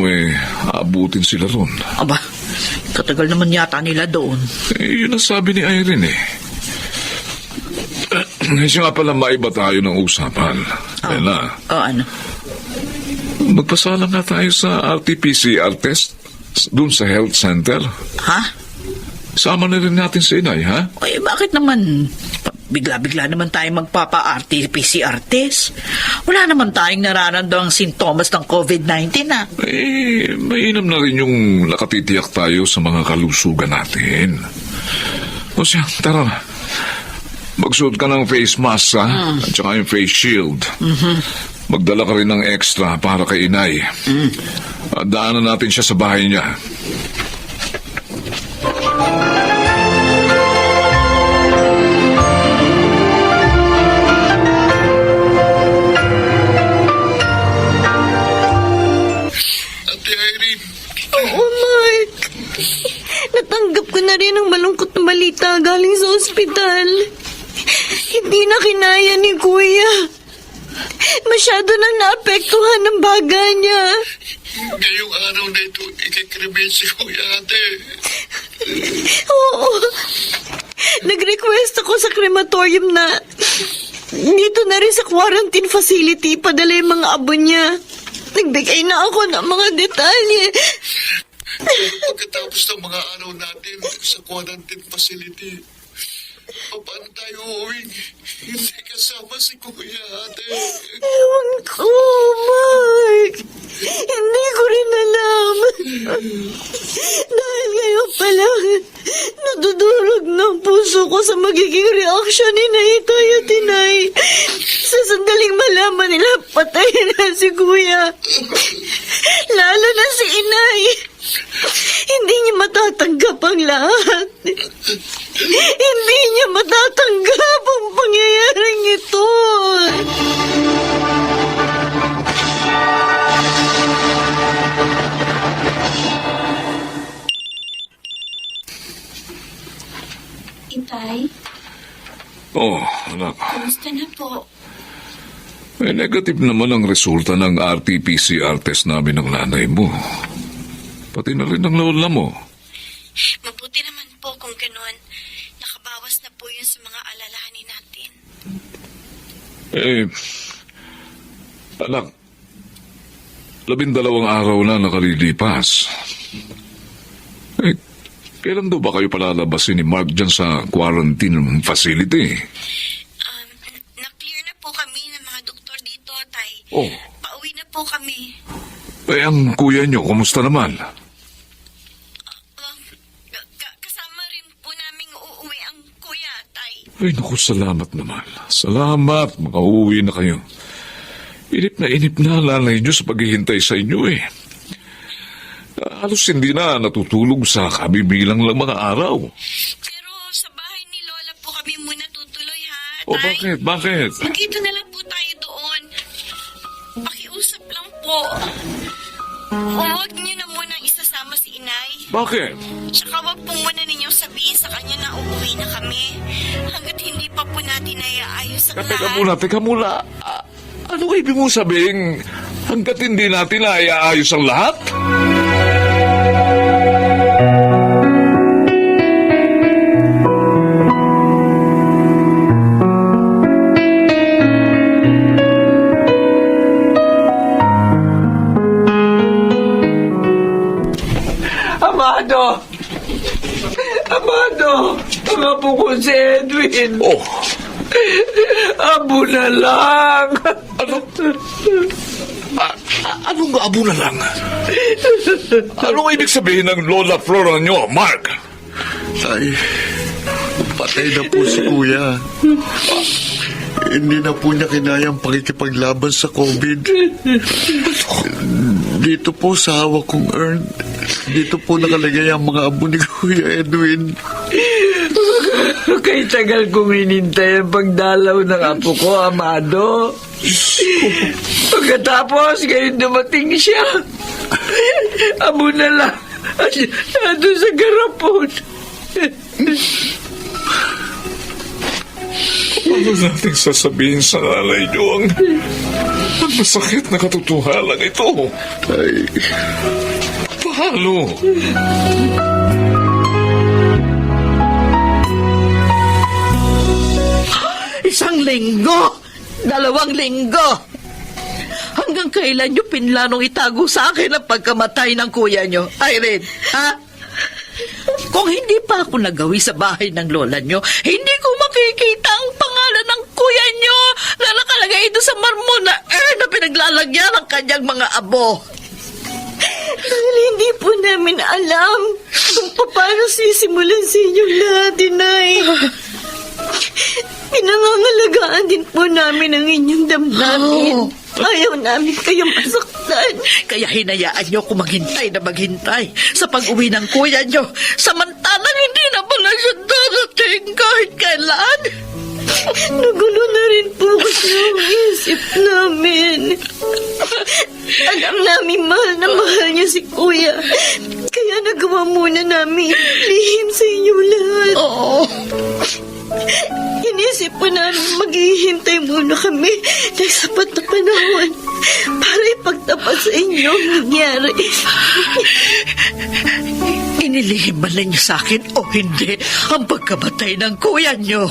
C: aabutin sila ron.
F: Aba, katagal naman yata nila doon.
C: Yun ang sabi ni Irene Siya nga pala, maiba tayo ng usapan. Lena,
F: Ano?
C: magpasala nga tayo sa RT-PCR test doon sa health center.
F: Ha?
C: Sama na rin natin si Inay, ha?
F: Ay, bakit naman? Bigla-bigla naman tayo magpapa-RT-PCR test. Wala naman tayong nararamdamang sintomas ng COVID-19, ha?
C: Mainam na rin yung nakatitiyak tayo sa mga kalusugan natin. O siya, tara na. Magsuot ka ng face mask, ha? At saka yung face shield. Magdala ka rin ng extra para kay Inay. At daanan natin siya sa bahay niya.
E: Oo, Mark. Natanggap ko na rin ang malungkot na balita galing sa ospital. Hindi na kinaya ni Kuya. Masyado nang naapektuhan ng baga niya.
J: Ngayong araw na ito, ikikrimen si Kuya Ate.
E: Oo. Nag-request ako sa crematorium na dito na rin sa quarantine facility padala yung mga abo niya. Nagbigay na ako ng mga detalye.
J: Pagkatapos ng mga araw natin sa quarantine facility, paano tayo uuwi? Hindi kasama si Kuya, ate.
E: Ewan ko, Mark. Hindi ko rin alam. Dahil ngayon pa lang, nadudurog ng puso ko sa magiging reaksyon ni Naitay at Inay. Sa sandaling malaman nila, patay na si Kuya. Lalo na si Inay. Hindi niya matatanggap ang lahat. Hindi niya matatanggap ang pangyayaring ito. Itay,
C: Oh, anak.
E: kamusta na po?
C: Negative naman ang resulta ng RT-PCR test namin ng nanay mo. Pati na rin ang lola mo.
E: Mabuti naman po kung gano'n. Nakabawas na po yun sa mga alalahanin natin.
C: Anak, 12 araw na nakalilipas. Kailan daw ba kayo palalabasin ni Mark dyan sa quarantine facility?
E: Na-clear na po kami ng mga doktor dito, Tay.
C: Oh.
E: Pauwi na po kami.
C: Ang kuya nyo, kumusta naman?
E: Kasama rin po namin uuwi ang kuya, Tay.
C: Ay, naku, salamat naman. Salamat, makauwi na kayo. Inip na nanay nyo sa paghihintay sa inyo eh. Halos hindi na natutulog sa kabibilang lang mga araw.
E: Pero sa bahay ni Lola po kami muna tutuloy, ha, Tay?
C: O bakit?
E: Magkita na lang po tayo doon. Pakiusap lang po. Huwag niyo na muna isasama si Inay.
C: Bakit?
E: Tsaka wag po muna ninyong sabihin sa kanya na uuwi na kami. Hanggat hindi pa po natin naiaayos ang lahat.
C: Teka muna. Ano ibig mong sabihin hanggat hindi natin naiaayos ang lahat?
F: Amado! Ang apo ko si Edwin!
C: Oh,
F: Abo na lang!
C: anong abo na lang? Anong ibig sabihin ng Lola Flora nyo, Mark?
J: Tay, patay na po si Kuya. Hindi na po niya kinayang pakikipaglaban sa COVID. Dito po sa hawak kong urn, dito po nakalagay ang mga abo ni Kuya Edwin.
F: Kay tagal kong hinintay ang pagdalaw ng apo ko, Amado. Pagkatapos, ngayon dumating siya. Abo na lang. Ando sa garapon.
C: Ano natin sasabihin sa nanay nyo ang masakit na katotohanan ito?
J: Ay,
C: Paano?
F: Isang linggo! 2 linggo! Hanggang kailan nyo pinlanong itago sa akin ang pagkamatay ng kuya nyo? Irene, ha? Kung hindi pa ako nagawi sa bahay ng lola nyo, hindi ko makikita ang pangalan ng kuya nyo na nakalagay doon sa marmon na pinaglalagyan ng kanyang mga abo.
E: Dahil hindi po namin alam kung paano sisimulan sa inyong lahat, Inay. Pinangangalagaan din po namin ang inyong damdamin. Ayaw namin kayo masaktan.
F: Kaya hinayaan nyo ako maghintay na maghintay sa pag-uwi ng kuya nyo. Samantalang hindi na pala siya darating kahit kailan.
E: Nagulo na rin po kasi ang isip namin. Alam namin mahal na mahal niya si Kuya. Kaya nagawa muna namin lihim sa inyo lahat.
F: Oo.
E: Inisip po namin maghihintay muna kami ng sapat na panahon para ipagtapat sa inyo ang nangyari.
F: Inilihim man ninyo sa akin o hindi ang pagkamatay ng kuya nyo.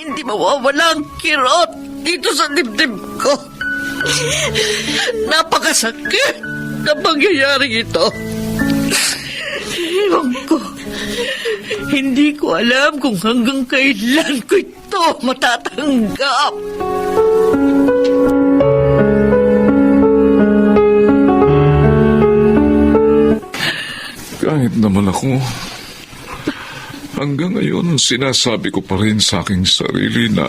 F: Hindi mawawala ang kirot dito sa dibdib ko. Napakasakit na pangyayari ito. Ewan ko. Hindi ko alam kung hanggang kailan ko ito matatanggap.
C: Kahit naman ako, hanggang ngayon sinasabi ko pa rin sa aking sarili na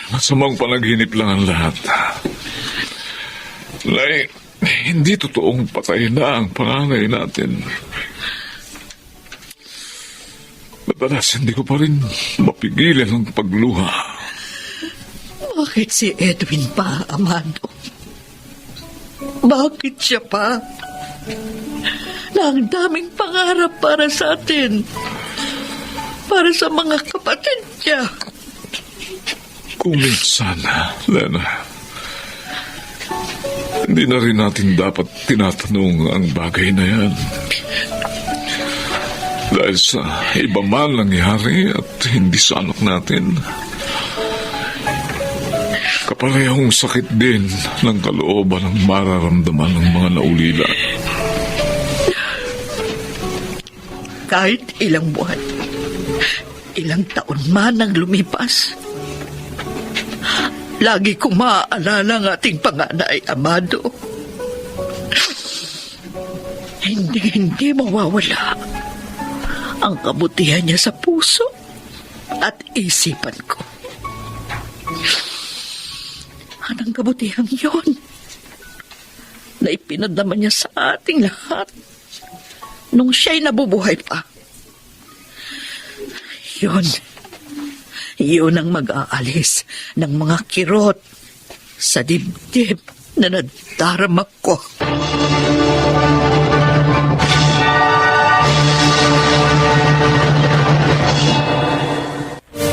C: masamang panaginip lang ang lahat. Hindi totoong patay na ang panganay natin. Madalas hindi ko pa rin mapigilan ang pagluha.
F: Bakit si Edwin pa, Amado? Bakit siya pa? Na ang daming pangarap para sa atin. Para sa mga kapatid niya.
C: Kung minsan, Lena, hindi na rin natin dapat tinatanong ang bagay na yan. Dahil sa iba man nangyari at hindi sa anak natin, kaparehong sakit din ng kalooban ng mararamdaman ng mga naulila.
F: Kahit ilang buwan, ilang taon man ang lumipas, lagi kong maaalala ang ating panganay, Amado. Hindi mawawala ang kabutihan niya sa puso at isipan ko. At ang kabutihan yon na ipinadama niya sa ating lahat nung siya'y nabubuhay pa. Yun ang mag-aalis ng mga kirot sa dibdib na nadarama ko.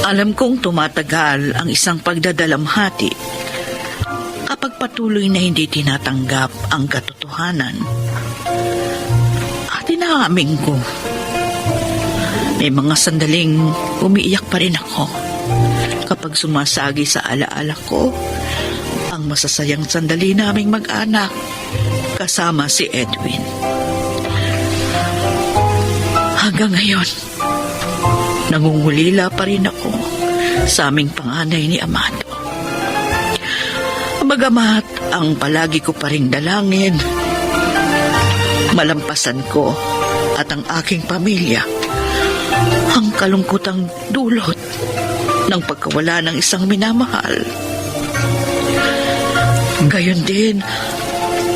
F: Alam kong tumatagal ang isang pagdadalamhati kapag patuloy na hindi tinatanggap ang katotohanan. At inaamin ko, may mga sandaling umiiyak pa rin ako kapag sumasagi sa alaala ko ang masasayang sandali naming mag-anak kasama si Edwin. Hanggang ngayon, nangungulila pa rin ako sa aming panganay ni Amado. Bagamat ang palagi ko pa ring dalangin, malampasan ko at ang aking pamilya ang kalungkutang dulot ng pagkawala ng isang minamahal. Gayon din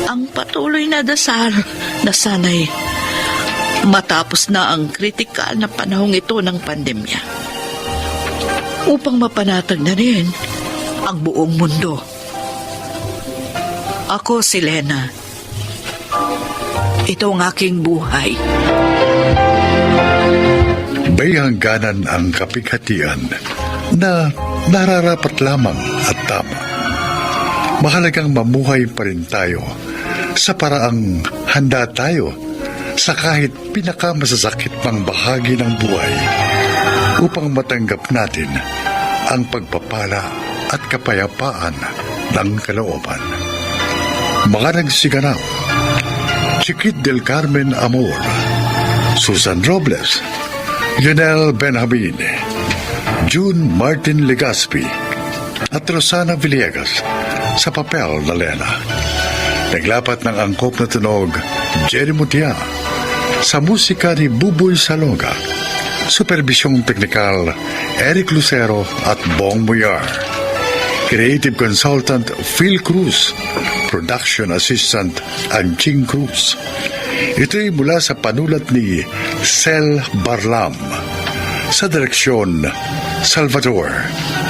F: ang patuloy na dasal na sana'y matapos na ang kritikal na panahong ito ng pandemya upang mapanatag na rin ang buong mundo. Ako si Lena. Ito ang aking buhay.
A: May hangganan ang kapighatian na nararapat lamang at tama. Mahalagang mamuhay pa rin tayo sa paraang handa tayo sa kahit pinakamasasakit pang bahagi ng buhay upang matanggap natin ang pagpapala at kapayapaan ng kalooban. Mga nagsiganap, Chiquit del Carmen Amor, Susan Robles, Lionel Benjamin, June Martin Legaspi, at Rosana Villegas sa papel na Lena. Naglapat ng angkop na tunog, Jerry Mutia, sa musika ni Buboy Salonga, supervisyong teknikal, Eric Lucero at Bong Muyar, creative consultant, Phil Cruz, production assistant, Anching Cruz. Ito'y mula sa panulat ni Sel Barlam, sa direksyon, Salvador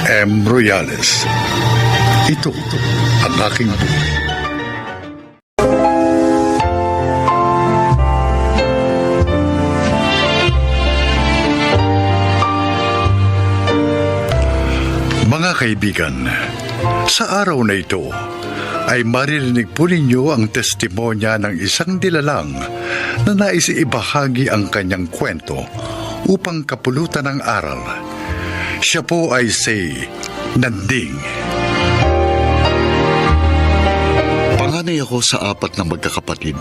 A: M. Royales. Ito ang aking buhay. Mga kaibigan, sa araw na ito, ay maririnig po ninyo ang testimonya ng isang dilalang na nais ibahagi ang kanyang kwento upang kapulutan ng aral. Siya po ay si Nanding.
J: Panganay ako sa 4 na magkakapatid.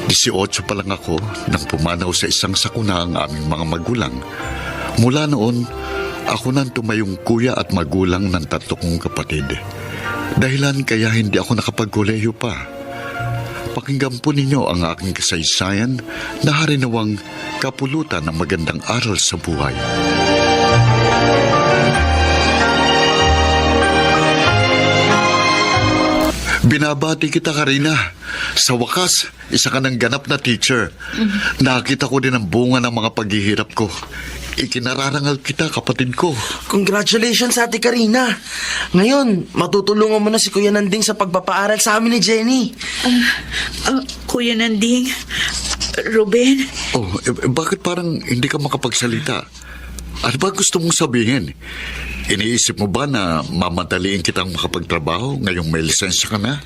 J: 18 pa lang ako nang pumanaw sa isang sakuna ang aming mga magulang. Mula noon, ako nang tumayong kuya at magulang ng 3 kong kapatid. Dahilan kaya hindi ako nakapagkolehiyo pa. Pakinggan po ninyo ang aking kasaysayan na harinawang kapulutan ng magandang aral sa buhay. Binabati kita, Karina. Sa wakas, isa ka ng ganap na teacher. Nakita ko din ang bunga ng mga paghihirap ko. Ikinararangal kita, kapatid ko.
K: Congratulations, Ate Karina. Ngayon, matutulungan mo na si Kuya Nanding sa pagpapaaral sa amin ni Jenny.
F: Kuya Nanding, Ruben,
J: Oh, bakit parang hindi ka makapagsalita? Ano ba gusto mong sabihin? Iniisip mo ba na mamadaliin kitang makapagtrabaho ngayong may lisensya ka na?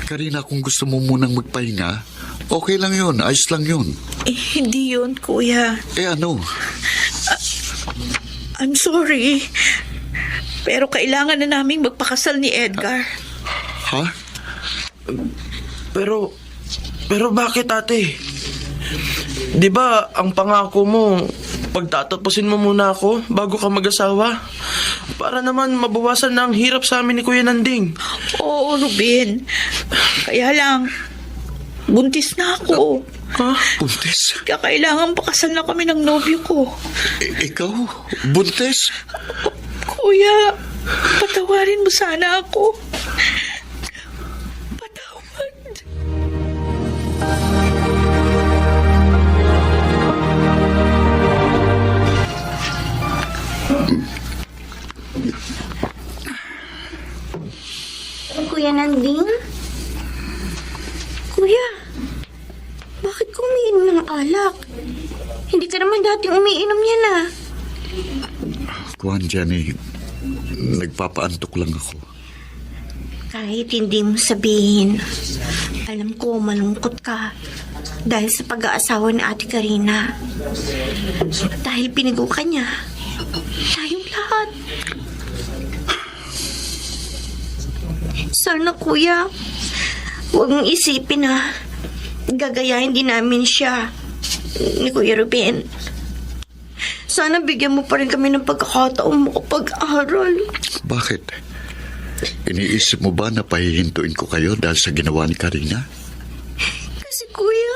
J: Karina, kung gusto mo munang magpahinga, okay lang yun, ayos lang yun.
F: hindi yun, Kuya.
J: Ano?
F: I'm sorry. Pero kailangan na naming magpakasal ni Edgar.
J: Ha?
K: Pero bakit, Ate? Di ba ang pangako mo, pagtatapusin mo muna ako bago ka mag-asawa? Para naman mabawasan na ang hirap sa amin ni Kuya Nanding.
F: Oo, Ruben. Kaya lang, buntis na ako.
J: Ha? Buntis?
F: Kaya kailangan pakasal na kami ng nobyo ko.
J: Ikaw? Buntis?
F: Kuya, patawarin mo sana ako. Patawad.
E: Kuya Nanding? Kuya, bakit ka umiinom ng alak? Hindi ka naman dating umiinom yan ah.
J: Kuhan, Jenny, nagpapaantok lang ako.
E: Kahit hindi mo sabihin, alam ko malungkot ka dahil sa pag-aasawa ni Ate Karina. Dahil pinigo ka niya. Tayong lahat. Sana kuya, huwag mong isipin na gagayahin din namin siya ni Kuya Ruben. Sana bigyan mo pa rin kami ng pagkakataong makapag-aral.
J: Bakit? Iniisip mo ba na pahihintuin ko kayo dahil sa ginawa ni Karina?
E: Kasi kuya,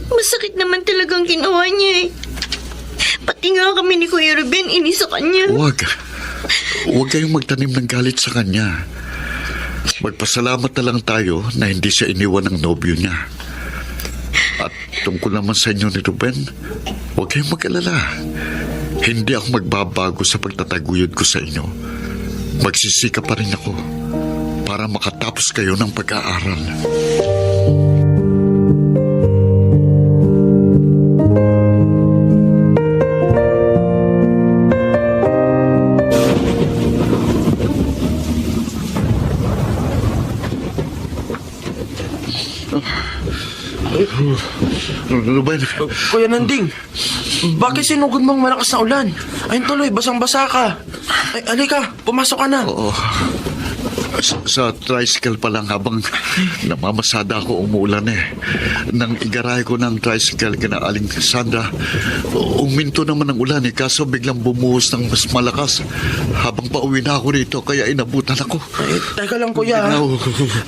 E: masakit naman talagang ginawa niya eh. Pati nga kami ni Kuya Ruben, inis sa kanya.
J: Huwag kayong magtanim ng galit sa kanya. Magpasalamat na lang tayo na hindi siya iniwan ng nobyo niya. At tungkol naman sa inyo ni Ruben, huwag kayong mag-alala. Hindi ako magbabago sa pagtataguyod ko sa inyo. Magsisikap pa rin ako para makatapos kayo ng pag-aaral. Ruben,
K: Kuya Nanding, bakit sinugod mong malakas na ulan? Ayun tuloy, basang-basa ka. Ay, alika, pumasok ka na.
J: oo. Sa tricycle pa lang habang namamasada ako umuulan eh. Nang igaray ko ng tricycle kina Aling Sandra, uminto naman ang ulan eh, kaso biglang bumuhos ng mas malakas. Habang pauwi na ako rito, kaya inabutan ako.
K: Ay, teka lang kuya.
J: Ginaw.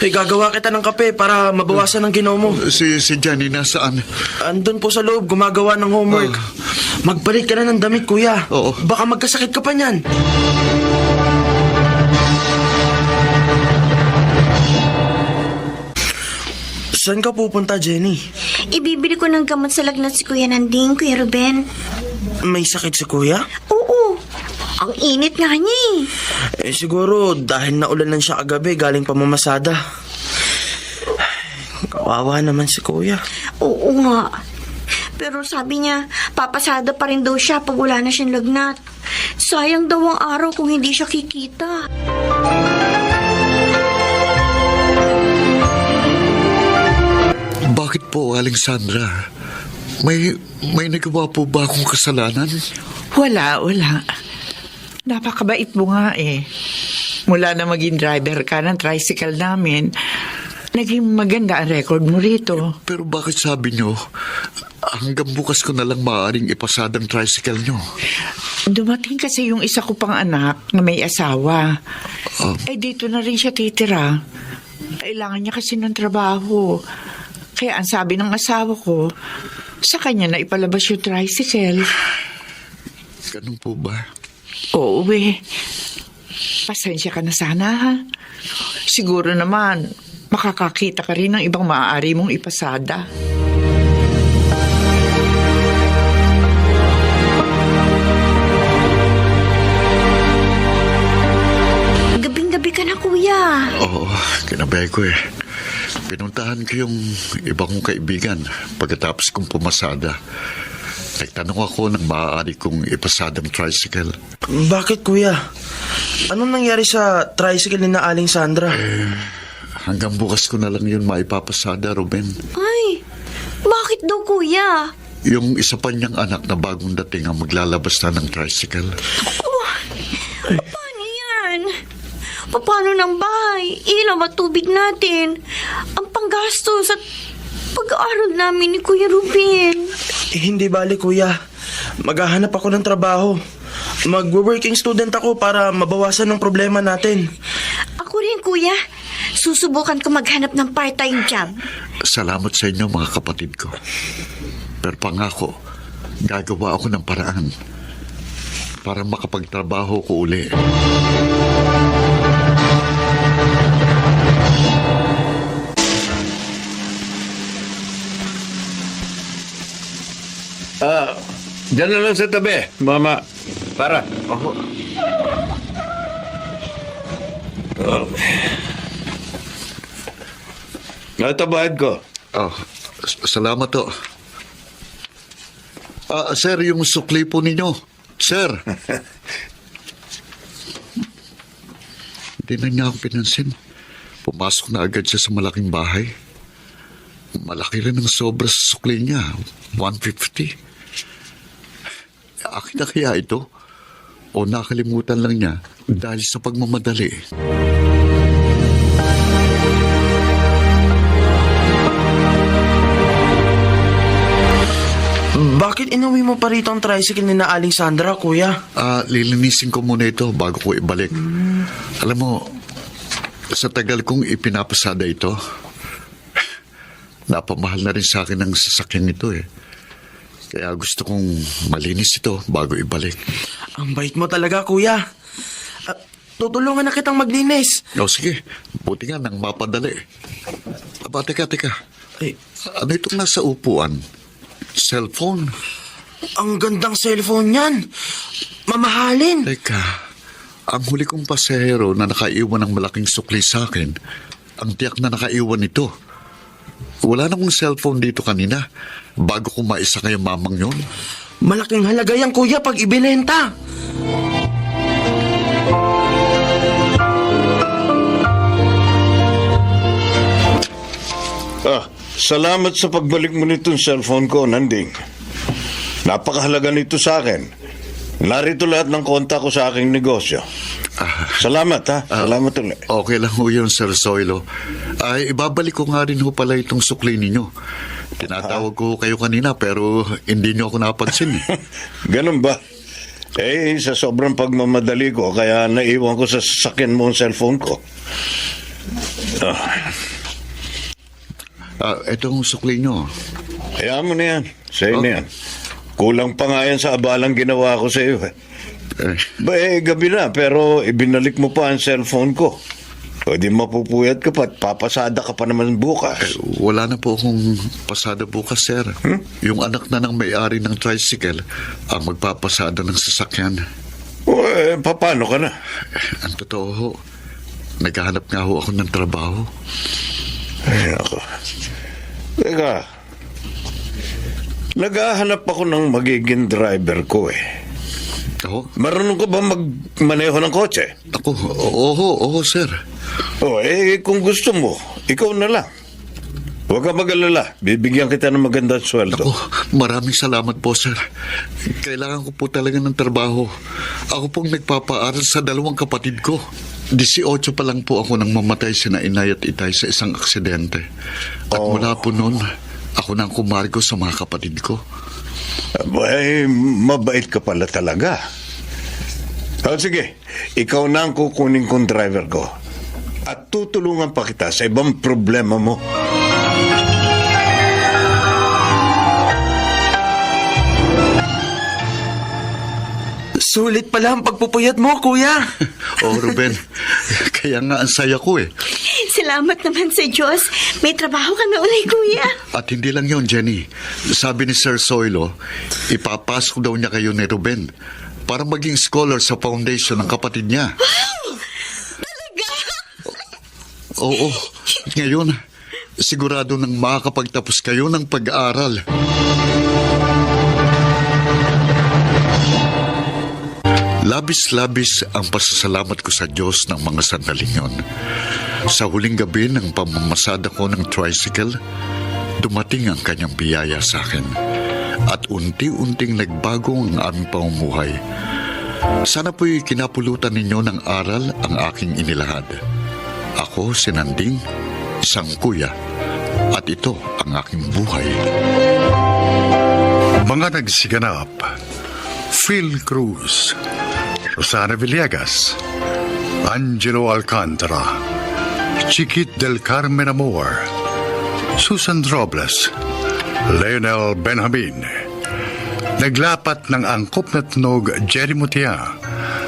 K: Ay, gagawa kita ng kape para mabawasan ang ginaw mo.
J: Si Jenny nasaan?
K: Andun po sa loob, gumagawa ng homework. Magbalik ka na ng damit, kuya.
J: Oo.
K: Baka magkasakit ka pa niyan. Saan ka pupunta, Jenny?
E: Ibibili ko ng gamot sa lagnat si Kuya Nanding, Kuya Ruben.
K: May sakit si kuya?
E: Oo, ang init nga niya eh.
K: Siguro dahil naulanan siya kagabi galing pamamasada. Kawawa naman si kuya.
E: Oo nga. Pero sabi niya, papasada pa rin daw siya pag wala na siyang lagnat. Sayang daw ang araw kung hindi siya kikita.
J: Bakit po, Aling Sandra? May nagawa po ba akong kasalanan?
I: Wala. Napakabait mo nga eh. Mula na maging driver ka ng tricycle namin, naging maganda ang record mo rito.
J: Pero bakit sabi nyo, hanggang bukas ko na lang maaaring ipasada ang tricycle nyo?
I: Dumating kasi yung isa ko pang anak na may asawa. Dito na rin siya titira. Kailangan niya kasi ng trabaho. Kaya ang sabi ng asawa ko, sa kanya na ipalabas yung tricycle.
J: Ganun po ba?
I: Oo pasensya ka na sana ha. Siguro naman, makakakita ka rin ng ibang maaari mong ipasada.
E: Gabing-gabi ka na, kuya.
J: Oo, kinabay ko eh. Pinuntahan ko yung iba kong kaibigan pagkatapos kong pumasada. Nagtanong ako ng maaari kong ipasadang tricycle.
K: Bakit, kuya? Anong nangyari sa tricycle ni na Aling Sandra?
J: Hanggang bukas ko na lang yun maipapasada, Ruben.
E: Ay, bakit daw, kuya?
J: Yung isa pa niyang anak na bagong dating ang maglalabas na ng tricycle.
E: Paano yan? Paano ng bahay? Ilaw at tubig natin? Ang panggastos at pag-aaral namin ni Kuya Ruben.
K: Hindi bali, kuya. Maghahanap ako ng trabaho. Mag-working student ako para mabawasan ng problema natin.
E: Ako rin, kuya. Susubukan ko maghanap ng part-time job.
J: Salamat sa inyo, mga kapatid ko. Pero pangako, gagawa ako ng paraan para makapagtrabaho ko uli.
C: Diyan na lang sa tabi, Mama. Para. Ito bayad ko.
J: Salamat to. Sir, yung sukli po ninyo. Sir. Hindi na niya ako pinansin. Pumasok na agad siya sa malaking bahay. Malaki rin ang sobra sa sukli niya. 150. Akin na kaya ito? O nakalimutan lang niya dahil sa pagmamadali?
K: Bakit inuwi mo pa rito ang tricycle ni na Aling Sandra, kuya?
J: Lilinisin ko muna ito bago ko ibalik. Alam mo, sa tagal kong ipinapasada ito, napamahal na rin sa akin ang sasakyan ito eh. Kaya gusto kong malinis ito bago ibalik.
K: Ang bait mo talaga, kuya. Tutulungan na kitang maglinis.
J: Sige. Buti nga nang mapadali. Teka.
K: Ay,
J: ano itong nasa upuan? Cellphone?
K: ang gandang cellphone niyan. Mamahalin.
J: Teka, ang huli kong pasahero na nakaiwan ng malaking sukli sa akin, ang tiyak na nakaiwan nito. Wala namang cellphone dito kanina. Bago ko maisa kayo mamang yun.
K: Malaking halaga yan, kuya, pag ibinenta.
L: Salamat sa pagbalik mo nitong cellphone ko, Nanding. Napakahalaga nito sa akin. Narito lahat ng konta ko sa aking negosyo. Salamat, ha? Salamat ulit.
J: Okay lang ho yun, Sir Zoilo. Ibabalik ko nga rin ho pala itong sukli ninyo. Tinatawag ko kayo kanina pero hindi nyo ako napansin.
L: Ganun ba? Sa sobrang pagmamadali ko, kaya naiwan ko sa sasakyan mo ang cellphone ko.
J: Itong sukli nyo.
L: Hayaan mo na yan. Sa'yo na yan. Kulang pa nga yan sa abalang ginawa ko sa iyo. Gabi na, pero ibinalik mo pa ang cellphone ko. O di mapupuyat ka pa at papasada ka pa naman bukas.
J: Wala na po akong pasada bukas, sir. Yung anak na ng may-ari ng tricycle ang magpapasada ng sasakyan.
L: Paano ka na?
J: Ang totoo ho, naghahanap nga ho ako ng trabaho.
L: Ako. Teka, naghahanap ako ng magiging driver ko
J: Ako?
L: Marunong ko ba magmaneho ng kotse?
J: Ako, oo, sir.
L: Kung gusto mo, ikaw na lang. Huwag ka mag-alala. Bibigyan kita ng magandang sweldo.
J: Ako, maraming salamat po, sir. Kailangan ko po talaga ng trabaho. Ako pong nagpapaaral sa 2 kapatid ko. 18 pa lang po ako nang mamatay sina inay at itay sa isang aksidente. At mula po noon, ako nang kumargo sa mga kapatid ko.
L: Ay, mabait ka pala talaga. Sige, ikaw na ang kukunin kong driver ko. At tutulungan pa kita sa ibang problema mo.
K: Sulit pala ang pagpupuyat mo, kuya.
J: Oh, Ruben, kaya nga ang saya ko eh.
E: Salamat naman sa Diyos. May trabaho ka na ulit, kuya.
J: At hindi lang yon, Jenny. Sabi ni Sir Soilo, ipapasok daw niya kayo ni Ruben para maging scholar sa foundation ng kapatid niya.
E: Talaga?
J: Oo. Ngayon, sigurado nang makakapagtapos kayo ng pag-aaral. Labis-labis ang pasasalamat ko sa Diyos ng mga sandaling yon. Sa huling gabi ng pamamasada ko ng tricycle, dumating ang kanyang biyaya sa akin at unti-unting nagbago ang aming pamumuhay. Sana po'y kinapulutan ninyo ng aral ang aking inilahad. Ako, si Nanding, isang kuya, at ito ang aking buhay.
A: Mga nagsiganap: Phil Cruz, Rosana Villegas, Angelo Alcantara, Chiquit del Carmen Amor, Susan Robles, Leonel Benjamin. Naglapat ng angkop na tunog Jerry Mutia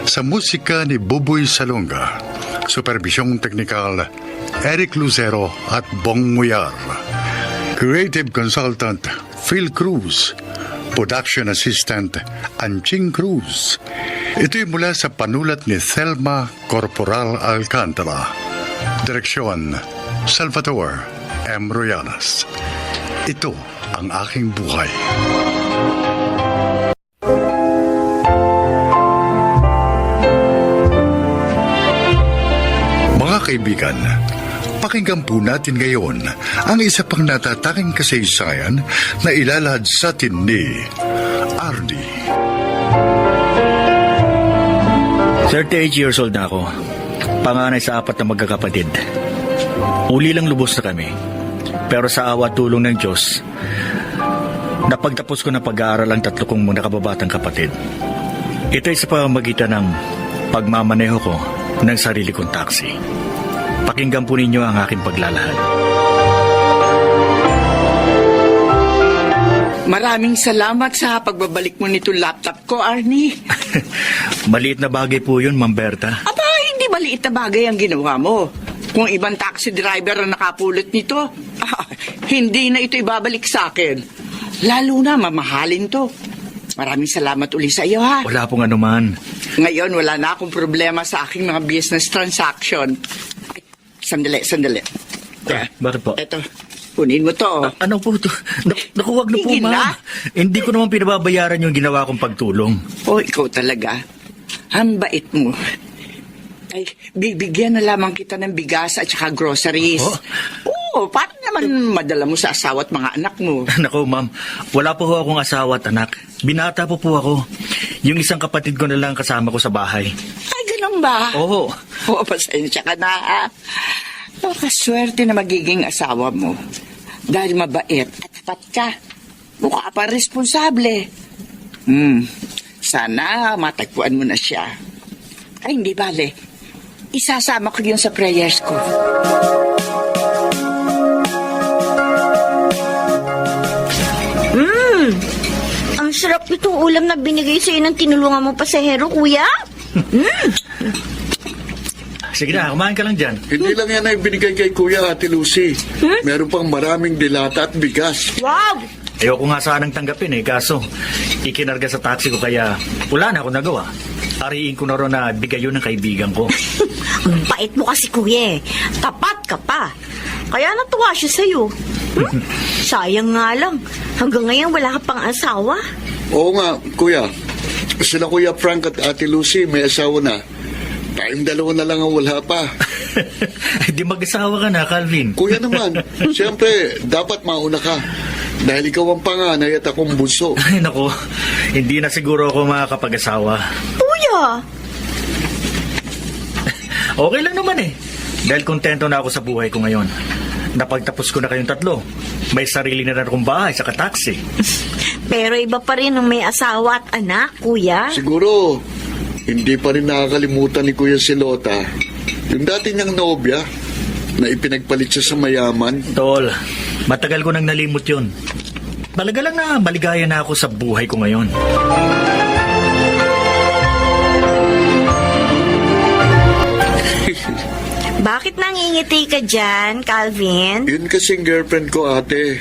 A: sa musika ni Buboy Salonga. Supervisyong teknikal Eric Lucero at Bong Muyar. Creative Consultant Phil Cruz. Production Assistant Anching Cruz. Ito'y mula sa panulat ni Thelma Corporal Alcantara. Direksyon Salvador M. Royanas. Ito ang aking buhay. Mga kaibigan, pakinggan po natin ngayon ang isa pang natatanging kasaysayan na ilalahad sa atin ni Arnie.
M: 38 years old na ako. Panganay sa 4 na magkakapatid. Uli lang lubos na kami. Pero sa awa at tulong ng Diyos, napagtapos ko na pag-aaral ang 3 kong nakababatang kapatid. Ito ay sa pamamagitan ng pagmamaneho ko ng sarili kong taxi. Pakinggan po ninyo ang aking paglalahad.
I: Maraming salamat sa pagbabalik mo nitong laptop ko, Arnie.
M: Maliit na bagay po yun, Ma'am Berta.
I: Aba, hindi maliit na bagay ang ginawa mo. Kung ibang taxi driver ang nakapulot nito, hindi na ito ibabalik sa akin. Lalo na mamahalin to. Maraming salamat uli sa iyo, ha?
M: Wala pong anuman.
I: Ngayon, wala na akong problema sa aking mga business transaction. Ay, sandali.
M: Bakit po?
I: Eto, kunin mo to.
M: Ano po ito? Naku, wag na po,
I: Tingin
M: ma'am.
I: na.
M: Hindi ko naman pinababayaran yung ginawa kong pagtulong.
I: Oh, ikaw talaga. Ang bait mo. Ay, bibigyan na lamang kita ng bigas at saka groceries. Oo, para naman madala mo sa asawa at mga anak mo.
M: Naku, ma'am. Wala po akong asawa at anak. Binata po ako. Yung isang kapatid ko na lang kasama ko sa bahay.
I: Ay, ganun ba?
M: Oo.
I: Oo, pasensya ka na, ha? Kaswerte na magiging asawa mo. Dahil mabait at tapat ka. Mukha pa responsable. Sana matagpuan mo na siya. Ay, hindi bale. Isasama ko yun sa prayers ko.
E: Ang sarap itong ulam na binigay sa'yo ng tinulungan mo pasahero, kuya.
M: Sige na, kumain ka lang dyan.
J: Hindi lang yan ay binigay kay Kuya Ate Lucy. Meron pang maraming dilata at bigas.
E: Wow!
M: Ayoko nga sanang tanggapin kaso ikinarga sa taxi ko kaya wala na ako nagawa. Ariin ko na rin na bigay yun ng kaibigan ko.
E: Ang bait mo kasi, kuya. Tapat ka pa. Kaya natuwa siya sa'yo. Sayang nga lang. Hanggang ngayon wala ka pang asawa.
J: Oo nga, Kuya. Sila Kuya Frank at Ate Lucy may asawa na. Tayong 2 na lang ang wala pa.
M: Ay, di mag-asawa ka na, Calvin.
J: Kuya naman, siyempre, dapat mauna ka. Dahil ikaw ang panganay at akong bunso.
M: Ay, nako. Hindi na siguro ako makakapag-asawa.
E: Kuya!
M: Okay lang naman eh. Dahil kontento na ako sa buhay ko ngayon. Napagtapos ko na kayong tatlo. May sarili na rin akong bahay sa taxi.
E: Pero iba pa rin ang may asawa at anak, kuya.
J: Siguro, hindi pa rin nakakalimutan ni Kuya Silota yung dati niyang nobya na ipinagpalit siya sa mayaman.
M: Tol, matagal ko nang nalimot yun. Talaga lang na maligaya na ako sa buhay ko ngayon.
E: Bakit nangingiti ka dyan, Calvin?
J: Yun kasing girlfriend ko, ate.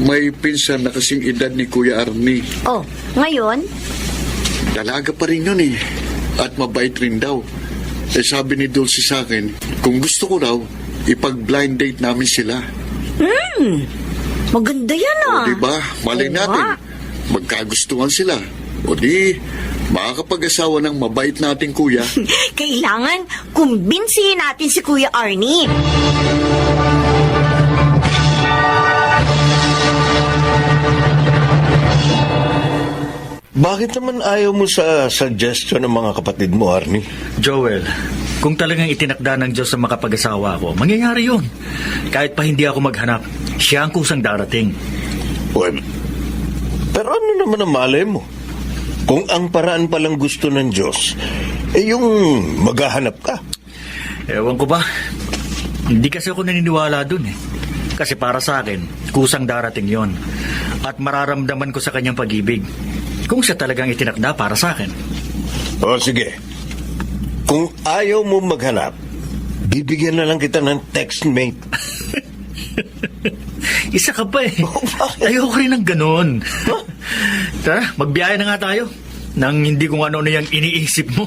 J: May pinsan na kasing edad ni Kuya Arnie.
E: Oh, ngayon?
J: Dalaga pa rin yun eh. At mabait rin daw. Eh sabi ni Dulce sa akin, kung gusto ko raw, ipag-blind date namin sila.
E: Maganda yan
J: O diba, malay
E: Oo
J: natin.
E: nga.
J: Magkagustuhan sila. O di, makakapag-asawa ng mabait nating kuya.
E: Kailangan kumbinsihin natin si Kuya Arnie.
B: Bakit naman ayaw mo sa suggestion ng mga kapatid mo, Arnie?
M: Joel, kung talagang itinakda ng Diyos sa makapag-asawa ako, mangyayari yun. Kahit pa hindi ako maghanap, siya ang kusang darating.
B: Well, pero ano naman ang malay mo? Kung ang paraan palang gusto ng Diyos, yung maghahanap ka.
M: Ewan ko ba, hindi kasi ako naniniwala dun eh. Kasi para sa akin, kusang darating yon. At mararamdaman ko sa kanyang pag-ibig. Kung siya talagang itinakda para sa akin.
B: O sige, kung ayaw mo maghanap, bibigyan na lang kita ng textmate.
M: Isa ka pa eh. Ayoko rin ng ganun. Tara, magbiyahe na nga tayo. Nang hindi kung ano-ano yung iniisip mo.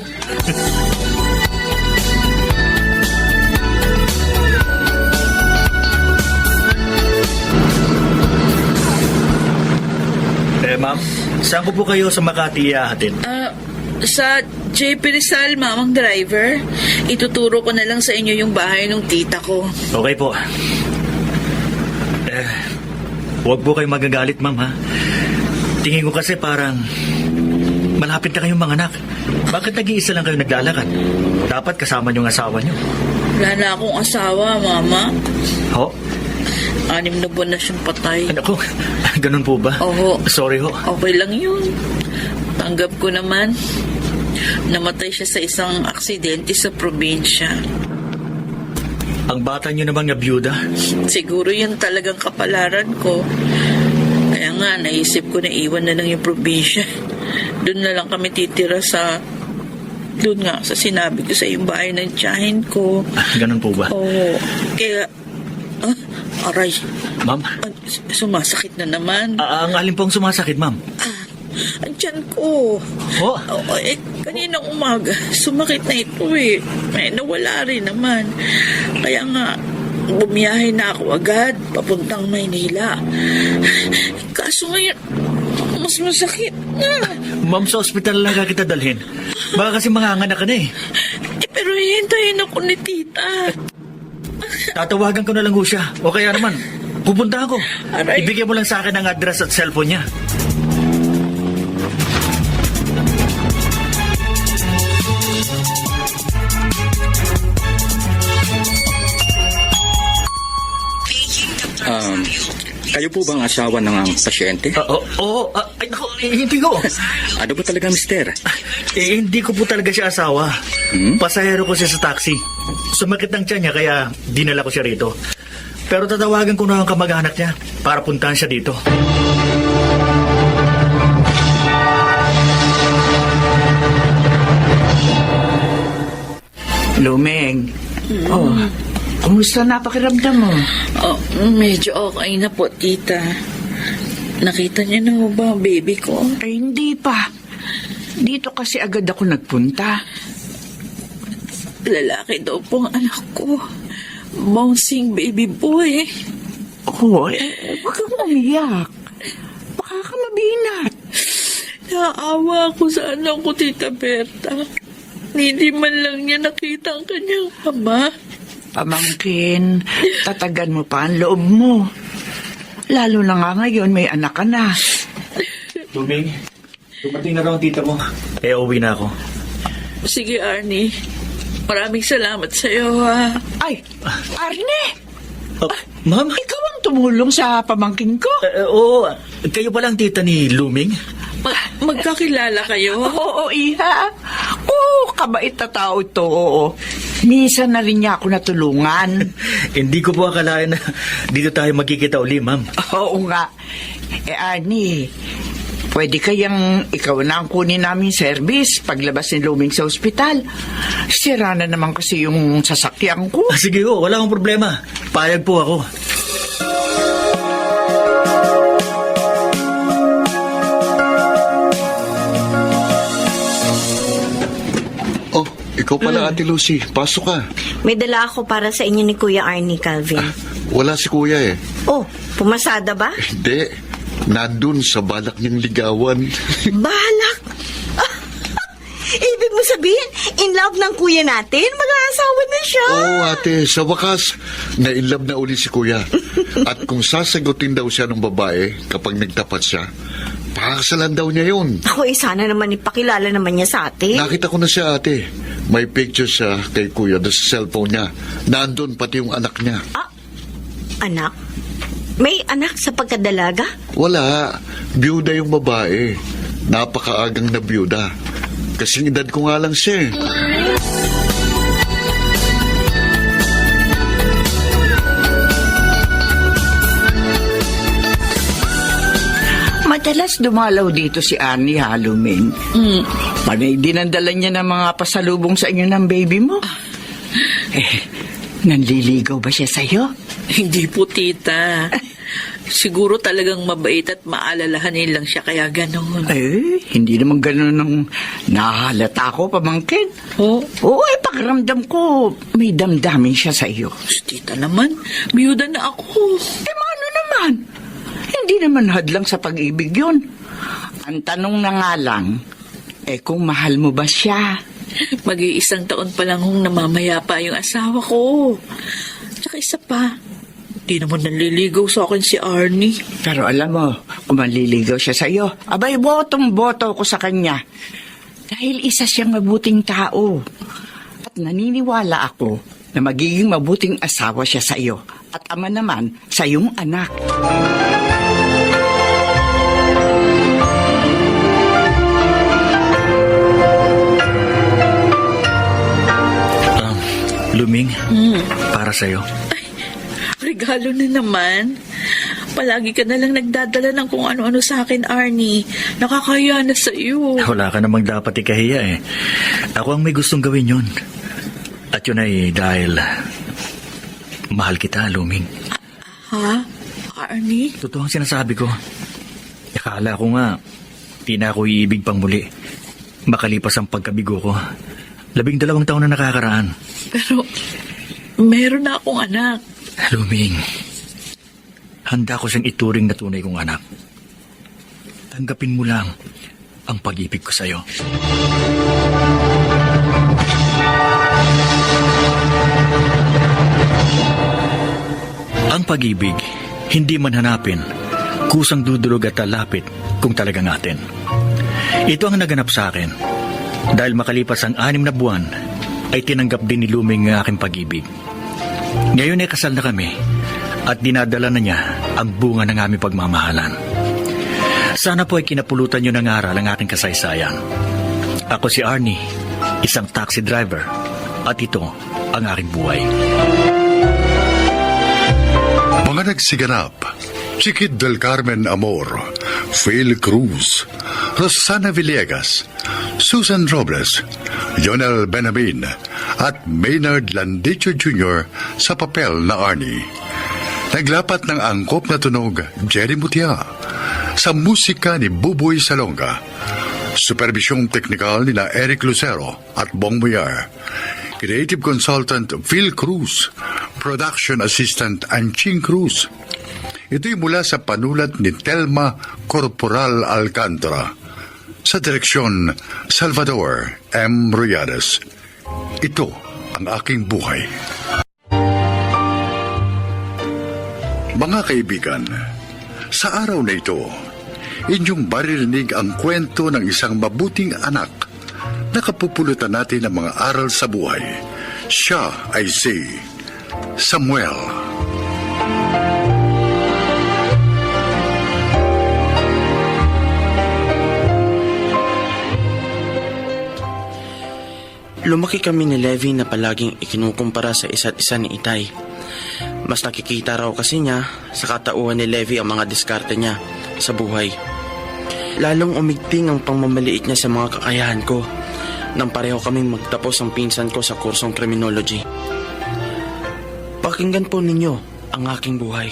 M: Ma'am, saan ko po kayo sa Makati ihahatid?
F: Sa JP Rizal, mamang driver. Ituturo ko na lang sa inyo yung bahay ng tita ko.
M: Okay po. Huwag po kayo magagalit, ma'am, ha? Tingin ko kasi parang malapit na kayong manganak. Bakit nag-iisa lang kayo naglalakad? Dapat kasama niyong asawa niyo.
F: Wala na akong asawa, mama.
M: Ho?
F: 6 na buwan na siyang patay.
M: Ano ko? Ganun po ba?
F: Oo.
M: Sorry ho.
F: Okay lang yun. Tanggap ko naman. Namatay siya sa isang aksidente sa probinsya.
M: Ang bata niyo naman nga byuda?
F: Siguro yun talagang kapalaran ko. Kaya nga, naisip ko na iwan na lang yung probinsya. Doon na lang kami titira sa... Doon nga, sa sinabi ko sa yung bahay ng tiyahin ko.
M: Ganun po ba?
F: Oo. Kaya... aray.
M: Ma'am?
F: Sumasakit na naman.
M: Ang alin pong sumasakit, ma'am?
F: Ang tiyan ko.
M: Oh?
F: Kaninang umaga, sumakit na ito eh. Nawala rin naman. Kaya nga, bumiyahe na ako agad, papuntang Maynila. Kaso ngayon, mas masakit na.
M: Ma'am, sa ospital lang ka kita dalhin. Baka kasi manganganak ka na eh.
F: Pero hintayin ako ni tita.
M: Tatawagan ko na lang ho siya. O kaya naman, pupunta ako.
F: Aray.
M: Ibigay mo lang sa akin ang address at cellphone niya.
N: Kayo po bang asawa ng pasyente?
M: Oo. Ay, naku, hindi ko.
N: Ano ba talaga, mister?
M: Hindi ko po talaga siya asawa. Pasahero ko siya sa taxi. Sumakit ng tiyan niya kaya dinala ko siya rito. Pero tatawagan ko na ang kamag-anak niya para puntahan siya dito.
I: Lumeng. Kumusta na pakiramdam mo?
F: Medyo okay na po, tita. Nakita niyo na ho ba ang baby ko?
I: Ay, hindi pa. Dito kasi agad ako nagpunta.
F: Lalaki daw po ang anak ko. Bouncing baby boy.
I: Huwag kang umiyak. Baka ka mabinat.
F: Naawa ako sa anak ko, Tita Berta. Hindi man lang niya nakita ang kanyang ama.
I: Pamangkin, tatagan mo pa ang loob mo. Lalo na nga ngayon, may anak ka na.
M: Luming, dumating na raw ang tita mo. Uwi na ako.
F: Sige, Arnie. Maraming salamat sa'yo, ha.
I: Ay, Arnie!
M: Ma'am?
I: Ikaw ang tumulong sa pamangkin ko?
M: Oo, kayo palang tita ni Luming?
F: Magkakilala kayo?
I: Oo, iha. Oo, kabait na tao ito, oo. Minsan na rin niya ako natulungan.
M: Hindi ko po akalain na dito tayo magkikita uli, ma'am.
I: Oo nga. Arnie, pwede kayang ikaw na ang kunin namin service paglabas ni Luming sa ospital. Sira na naman kasi yung sasakyan ko.
M: Sige ho, wala akong problema. Payag po ako.
J: Oh, ikaw pala, Ate Lucy. Pasok ka.
E: May dala ako para sa inyo ni Kuya Arnie, Calvin.
J: Wala si Kuya eh.
E: Oh, pumasada ba?
J: Hindi. Nandun sa balak niyang ligawan.
E: Balak? Ibig mo sabihin, in love ng kuya natin? Mag-aasawa na siya.
J: Oo, ate. Sa wakas, na-inlove na uli si Kuya. At kung sasagutin daw siya ng babae kapag nagtapat siya, pakakasalan daw niya yun.
E: Ako sana naman ipakilala naman niya sa atin.
J: Nakita ko na siya, ate. May picture siya kay Kuya sa cellphone niya. Nandun pati yung anak niya.
E: Anak? May anak sa pagkadalaga?
J: Wala. Byuda yung babae. Napakaagang na byuda. Kasing edad ko nga lang siya eh.
I: Madalas dumalaw dito si Arnie, Luming. Panay dinadala niya ng mga pasalubong sa inyo ng baby mo. Nanliligaw ba siya sa'yo?
F: Hindi po, tita. Siguro talagang mabait at maalalahanin lang siya kaya gano'n.
I: Hindi naman gano'n ang nahalata ko, pamangkin. Oo, pakiramdam ko may damdamin siya sa iyo.
F: Tita naman, biyuda na ako.
I: Ano naman? Hindi naman hadlang sa pag-ibig yun. Ang tanong na nga lang, kung mahal mo ba siya?
F: Mag-iisang taon pa lang hong namamaya pa yung asawa ko. Tsaka isa pa, di naman nanliligaw sa akin si Arnie.
I: Pero alam mo, kung manliligaw siya sa iyo, abay, botong-boto ko sa kanya. Dahil isa siyang mabuting tao. At naniniwala ako na magiging mabuting asawa siya sa iyo. At ama naman sa iyong anak.
M: Luming, para sa'yo.
F: Regalo na naman. Palagi ka na lang nagdadala ng kung ano-ano sa akin, Arnie. Nakakaya na sa iyo.
M: Wala ka namang dapat ikahiya eh. Ako ang may gustong gawin yun. At yun ay dahil mahal kita, Luming.
F: Ha? Arnie?
M: Totoo ang sinasabi ko. Akala ko nga, di na ako iibig pang muli. Makalipas ang pagkabigo ko. 12 taon na nakakaraan.
F: Pero, meron na akong anak.
M: Luming, handa ko siyang ituring na tunay kong anak. Tanggapin mo lang ang pag-ibig ko sa'yo. Ang pag-ibig, hindi man hanapin, kusang dudulog at lalapit kung talagang atin. Ito ang naganap sa akin. Dahil makalipas ang 6 na buwan, ay tinanggap din ni Luming ang aking pag-ibig. Ngayon ay kasal na kami at dinadala na niya ang bunga ng aming pagmamahalan. Sana po ay kinapulutan niyo ng aral ang aking kasaysayan. Ako si Arnie, isang taxi driver, at ito ang aking buhay.
A: Mga nagsiganap, si Kid del Carmen Amor, Phil Cruz, Rosana Villegas, Susan Robles, Jonel Benamin, at Maynard Landicho Jr. sa papel na Arnie. Naglapat ng angkop na tunog Jerry Mutia, sa musika ni Buboy Salonga, supervisyong teknikal ni na Eric Lucero at Bong Muyar, creative consultant Phil Cruz, production assistant Anching Cruz. Ito'y mula sa panulat ni Telma Corporal Alcantara. Sa direksyon, Salvador M. Royales. Ito ang aking buhay. Mga kaibigan, sa araw na ito, inyong maririnig ang kwento ng isang mabuting anak na kapupulutan natin ng mga aral sa buhay. Siya ay si Samuel.
K: Lumaki kami ni Levi na palaging ikinukumpara sa isa't isa ni Itay. Mas nakikita raw kasi niya sa katauhan ni Levi ang mga diskarte niya sa buhay. Lalong umigting ang pangmamaliit niya sa mga kakayahan ko nang pareho kaming magtapos ang pinsan ko sa kursong criminology. Pakinggan po ninyo ang aking buhay.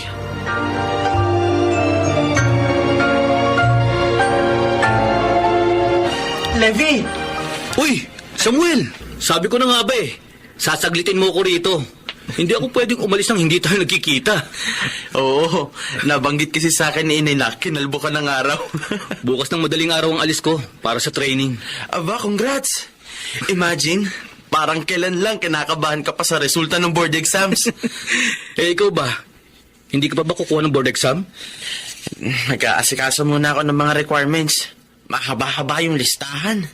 N: Levi! Uy! Samuel! Sabi ko na nga ba sasaglitin mo ko rito. Hindi ako pwedeng umalis nang hindi tayo nagkikita.
K: Oo, nabanggit kasi sa akin ni Inay na kinalbo ka ng araw.
N: Bukas ng madaling araw ang alis ko para sa training.
K: Aba, congrats! Imagine, parang kailan lang kinakabahan ka pa sa resulta ng board exams.
N: Ikaw ba? Hindi ka pa ba kukuha ng board exam?
K: Nag-aasikaso muna ako ng mga requirements. Mahaba-haba yung listahan.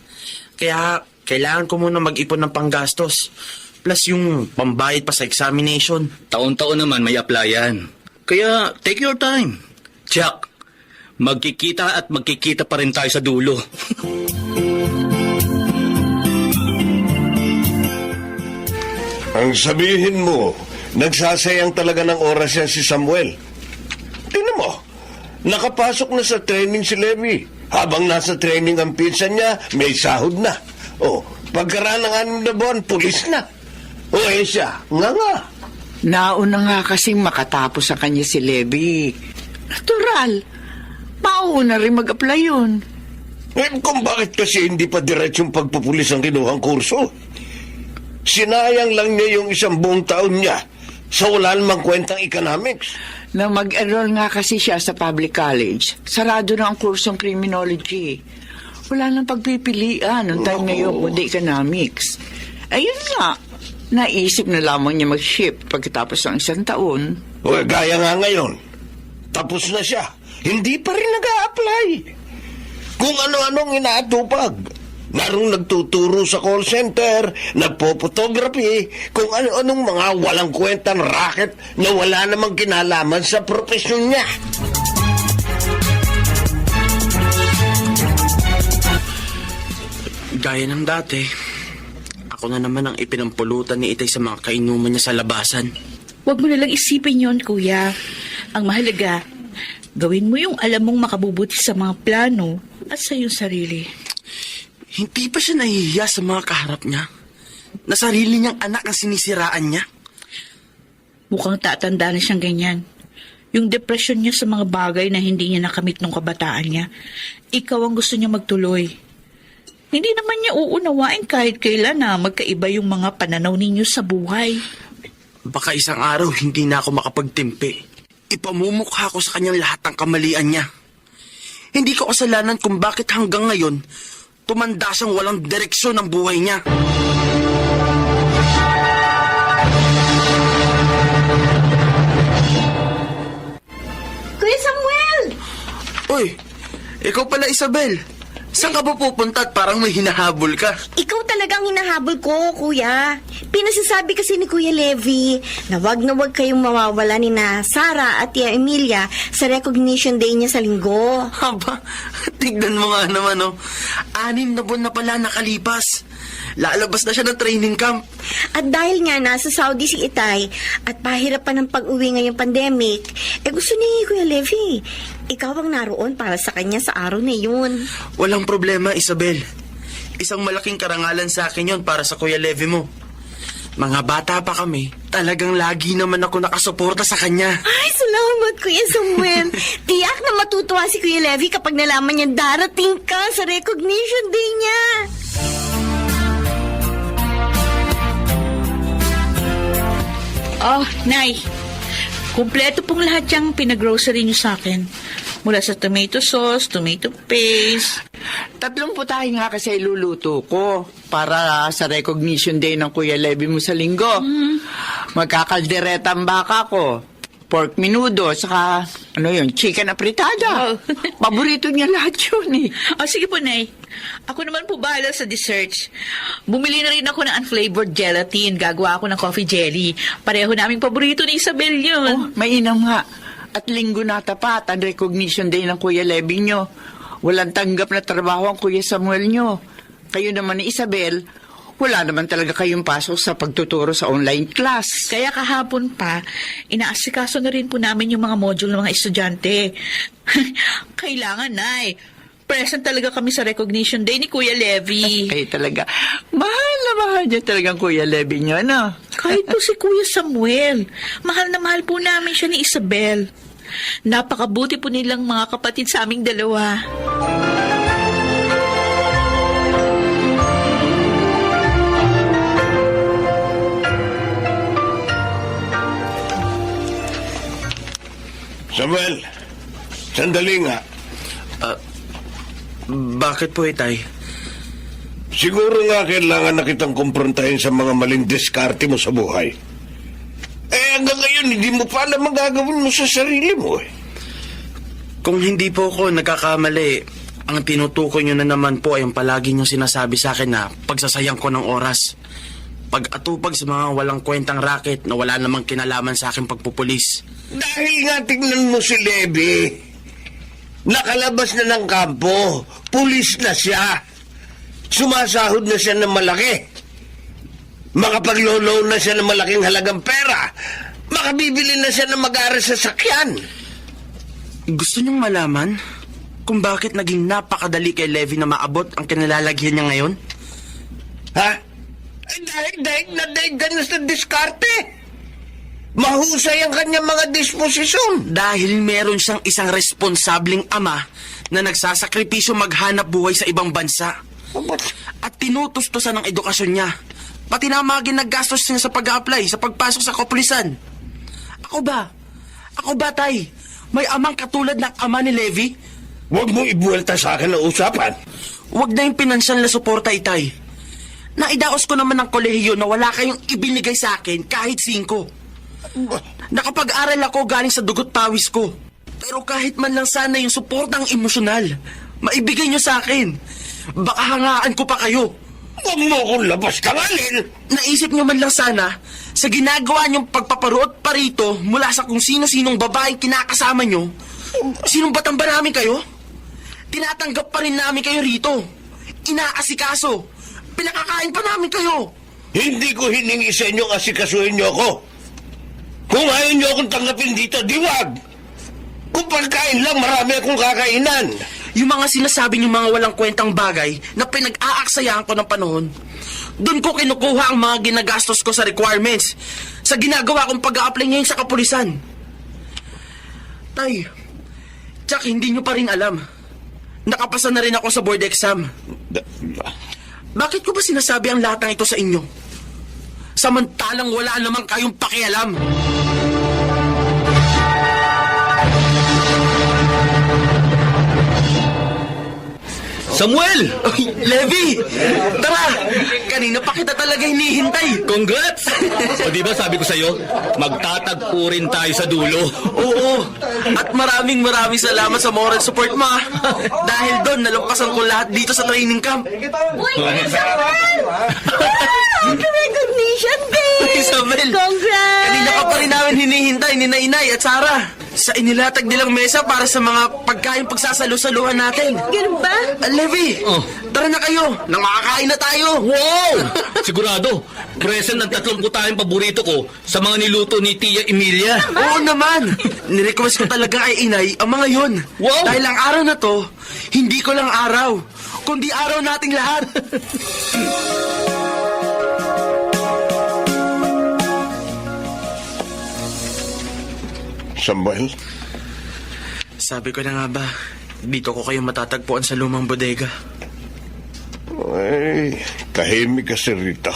K: Kaya kailangan ko muna mag-ipon ng panggastos. Plus yung pambayad pa sa examination.
N: Taon-taon naman may applyan. Kaya take your time. Jack, magkikita at magkikita pa rin tayo sa dulo.
L: Ang sabihin mo, nagsasayang talaga ng oras yan si Samuel. Tingnan mo, nakapasok na sa training si Levi. Habang nasa training ang pinsan niya, may sahod na. O, pagkaraan ng 6 na buwan, pulis na. O siya, nga.
I: Nauna nga kasing makatapos sa kanya si Levi. Natural. Mauna rin mag-apply yun.
L: Kung bakit kasi hindi pa diretsong pagpupulis ang kinuhang kurso? Sinayang lang niya yung 1 buong taon niya sa wala namang kwentang economics.
I: Nang mag-enroll nga kasi siya sa public college, sarado na ang kursong criminology. Wala nang pagpipilian noong time na yun kundi economics. Ayun nga, naisip na lamang niya mag-shift pagkatapos ng 1 taon.
L: O, gaya nga ngayon. Tapos na siya. Hindi pa rin nag-a-apply. Kung ano-anong inaatupag. Narong nagtuturo sa call center, nagpo-photography, kung ano-anong mga walang kwentang racket na wala namang kinalaman sa profesyon niya.
K: Gaya ng dati, ako na naman ang ipinampulutan ni Itay sa mga kainuman niya sa labasan.
F: Huwag mo nalang isipin yon, kuya. Ang mahalaga, gawin mo yung alam mong makabubuti sa mga plano at sa iyong sarili.
K: Hindi pa siya nahihiya sa mga kaharap niya? Na sarili niyang anak ang sinisiraan niya?
F: Mukhang tatanda na siyang ganyan. Yung depression niya sa mga bagay na hindi niya nakamit nung kabataan niya, ikaw ang gusto niya magtuloy. Hindi naman niya uunawain kahit kailan na magkaiba yung mga pananaw ninyo sa buhay.
K: Baka isang araw hindi na ako makapagtimpi. Ipamumukha ko sa kanyang lahat ng kamalian niya. Hindi ko kasalanan kung bakit hanggang ngayon tumanda siyang walang direksyon ng buhay niya.
E: Kuya Samuel!
K: Uy, ikaw pala Isabel. Saan ka ba pupunta at parang may hinahabol ka?
E: Ikaw talagang hinahabol ko, kuya. Pinasasabi kasi ni Kuya Levi na wag kayong mawawala ni na Sara at Tia Emilia sa recognition day niya sa linggo.
K: Haba, tignan mo nga naman, 6 na buwan na pala nakalipas. Lalabas na siya ng training camp.
E: At dahil nga nasa Saudi si Itay at pahirap pa ng pag-uwi ngayong pandemic, gusto ni Kuya Levi, ikaw ang naroon para sa kanya sa araw na yun.
K: Walang problema, Isabel. Isang malaking karangalan sa akin yon para sa Kuya Levi mo. Mga bata pa kami, talagang lagi naman ako nakasuporta sa kanya.
E: Ay, salamat, Kuya Samuel. Tiyak na matutuwa si Kuya Levi kapag nalaman niya darating ka sa recognition day niya.
F: Oh, Nay. Kumpleto pong lahat yung pinag-grocery niyo sa akin. Mula sa tomato sauce, tomato paste.
I: 3 putahe nga kasi iluluto ko para sa recognition day ng Kuya Levi mo sa linggo. Magkakaldereta ang baka ko. pork menudo, saka, chicken apritada. Paborito niya lahat yun eh.
F: Sige po, Nay. Ako naman po bahala sa desserts. Bumili na rin ako ng unflavored gelatin. Gagawa ako ng coffee jelly. Pareho naming paborito ni Isabel yun.
I: Mainam nga. At linggo na tapat ang recognition day ng Kuya Levy nyo. Walang tanggap na trabaho ang Kuya Samuel nyo. Kayo naman ni Isabel, wala naman talaga kayong pasok sa pagtuturo sa online class.
F: Kaya kahapon pa, inaasikaso na rin po namin yung mga module ng mga estudyante. Kailangan, Nay. Present talaga kami sa recognition day ni Kuya Levy.
I: Ay talaga, mahal na mahal niya talagang Kuya Levy niyo, ano?
F: Kahit po si Kuya Samuel, mahal na mahal po namin siya ni Isabel. Napakabuti po nilang mga kapatid sa aming dalawa.
L: Samuel, sandali nga.
K: Bakit po, Itay?
L: Siguro nga kailangan na kitang kumprontahin sa mga maling diskarte mo sa buhay. Hanggang ngayon, hindi mo pa alam ang gagawin mo sa sarili mo eh.
K: Kung hindi po ako nagkakamali, ang tinutukoy nyo na naman po ay ang palagi nyo sinasabi sa akin na pagsasayang ko ng oras. Pag-atupag sa mga walang kwentang racket na wala namang kinalaman sa aking pagpupulis.
L: Dahil nga tingnan mo si Levy. Nakalabas na ng kampo. Pulis na siya. Sumasahod na siya ng malaki. Makapaglolo na siya ng malaking halagang pera. Makabibili na siya ng mag-aaral sa sakyan.
K: Gusto niyong malaman kung bakit naging napakadali kay Levy na maabot ang kinalalagyan niya ngayon?
L: Ha? Dahil na sa diskarte. Mahusay ang kanyang mga disposisyon.
K: Dahil meron siyang isang responsableng ama na nagsasakripisyo maghanap buhay sa ibang bansa. At tinutustusan ang edukasyon niya. Pati na mga ginagastos niya sa pag-a-apply, sa pagpasok sa kapulisan. Ako ba, Tay? May amang katulad ng ama ni Levy?
L: Huwag mong ibuwelta sa akin ang usapan.
K: Huwag na yung pinansyal na suporta, Itay. Naidaos ko naman ng kolehiyo na wala kayong ibinigay sa akin kahit 5. Nakapag-aral ako galing sa dugot pawis ko. Pero kahit man lang sana yung suportang emosyonal, maibigay nyo sa akin. Baka hangaan ko pa kayo.
L: Huwag mo akong labas tangalin.
K: Naisip nyo man lang sana, sa ginagawa nyong pagpaparuot pa rito mula sa kung sino-sinong babaeng kinakasama nyo, sinong batang ba namin kayo? Tinatanggap pa rin namin kayo rito. Inaasikaso. Pinakakain pa namin kayo.
L: Hindi ko hiningi sa inyo asikasuhin nyo ako. Kung ayaw nyo akong tanggapin dito, diwag! Kung pagkain lang, marami akong kakainan.
K: Yung mga sinasabi niyong mga walang kwentang bagay na pinag-aaksayahan ko ng panahon, doon ko kinukuha ang mga ginagastos ko sa requirements, sa ginagawa kong pag-a-apply ngayon sa kapulisan. Tay, tsak hindi nyo pa rin alam. Nakapasa na rin ako sa board exam. Bakit ko ba sinasabi ang lahat ng ito sa inyo? Samantalang wala namang kayong pakialam.
N: Samuel!
K: Levi! Tara! Kanina pa kita talaga hinihintay.
N: Congrats! O diba sabi ko sa'yo, magtatagpo rin tayo sa dulo.
K: Oo. At maraming salamat sa moral support mo. Dahil doon, nalampasan ko lahat dito sa training camp.
E: Uy, Isabel! Recognition day!
K: Isabel!
E: Congrats!
K: Kanina ka pa rin namin hinihintay ni Nainay at Sarah. Sa inilatag nilang mesa para sa mga pagkain pagsasalo-saluhan natin.
E: Ganun ba?
K: Levi, tara na kayo. Nang makakain na tayo.
N: Wow! Sigurado, present ng 30 tayong paborito ko sa mga niluto ni Tia Emilia.
K: Oo naman. Nirequest ko talaga kay Inay ang mga yun.
N: Wow!
K: Dahil ang araw na to, hindi ko lang araw, kundi araw nating lahat.
L: Samuel?
K: Sabi ko na nga ba, dito ko kayo matatagpuan sa lumang bodega.
L: Ay, tahimik kasi rito.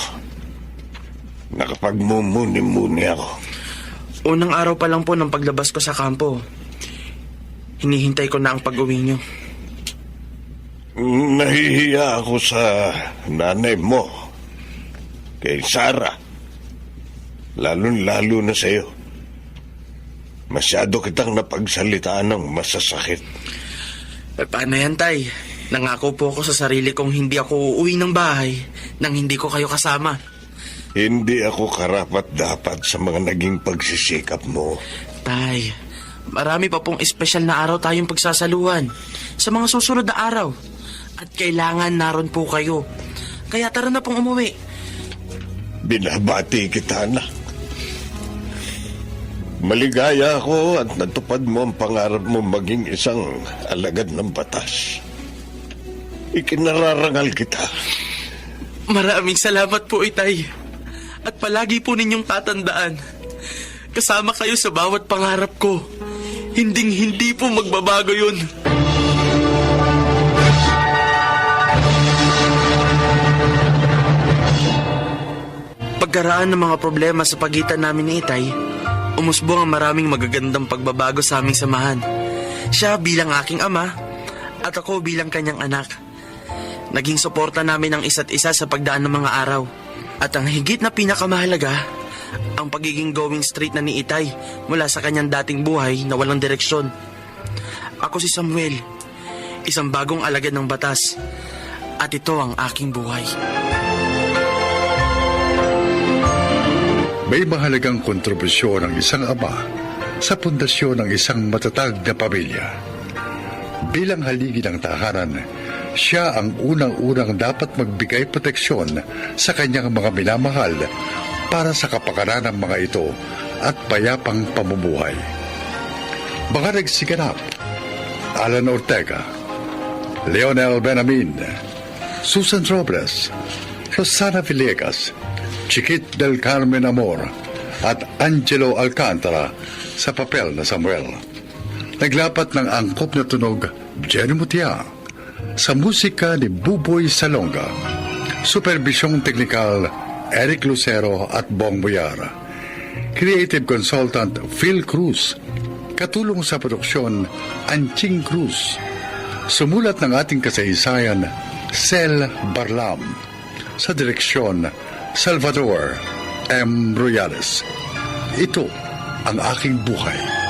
L: Nakapagmumuni-muni ako.
K: Unang araw pa lang po ng paglabas ko sa kampo, hinihintay ko na ang pag-uwi nyo.
L: Nahihiya ako sa nanay mo, kay Sarah, lalo na sa'yo. Masyado kitang napagsalitaan ng masasakit.
K: Paano yan, Tay? Nangako po ako sa sarili kong hindi ako uuwi ng bahay nang hindi ko kayo kasama.
L: Hindi ako karapat-dapat sa mga naging pagsisikap mo.
K: Tay, marami pa pong espesyal na araw tayong pagsasaluhan sa mga susunod na araw. At kailangan naroon po kayo. Kaya tara na pong umuwi.
L: Binabati kita, anak. Maligaya ako at natupad mo ang pangarap mo maging isang alagad ng batas. Ikinararangal kita.
K: Maraming salamat po, Itay. At palagi po ninyong tatandaan, kasama kayo sa bawat pangarap ko. Hinding-hindi po magbabago yun. Pagkaraan ng mga problema sa pagitan namin ni Itay, umusbong ang maraming magagandang pagbabago sa aming samahan. Siya bilang aking ama at ako bilang kanyang anak. Naging suporta namin ang isa't isa sa pagdaan ng mga araw. At ang higit na pinakamahalaga, ang pagiging going straight na ni Itay mula sa kanyang dating buhay na walang direksyon. Ako si Samuel, isang bagong alagad ng batas. At ito ang aking buhay.
A: May mahalagang kontribusyon ng isang ama sa pundasyon ng isang matatag na pamilya. Bilang haligi ng tahanan, siya ang unang-unang dapat magbigay proteksyon sa kanyang mga minamahal para sa kapakanan ng mga ito at payapang pamumuhay. Mga nagsiganap: Alan Ortega, Leonel Benamin, Susan Robles, Rosana Villegas, Chiquit del Carmen Amor at Angelo Alcantara sa papel na Samuel. Naglapat ng angkop na tunog Jenny Mutia, sa musika ni Buboy Salonga, supervisyong teknikal Eric Lucero at Bong Boyar, creative consultant Phil Cruz, katulong sa produksyon Anching Cruz, sumulat ng ating kasaysayan Sel Barlam, sa direksyon Salvador M. Royales. Ito ang aking buhay.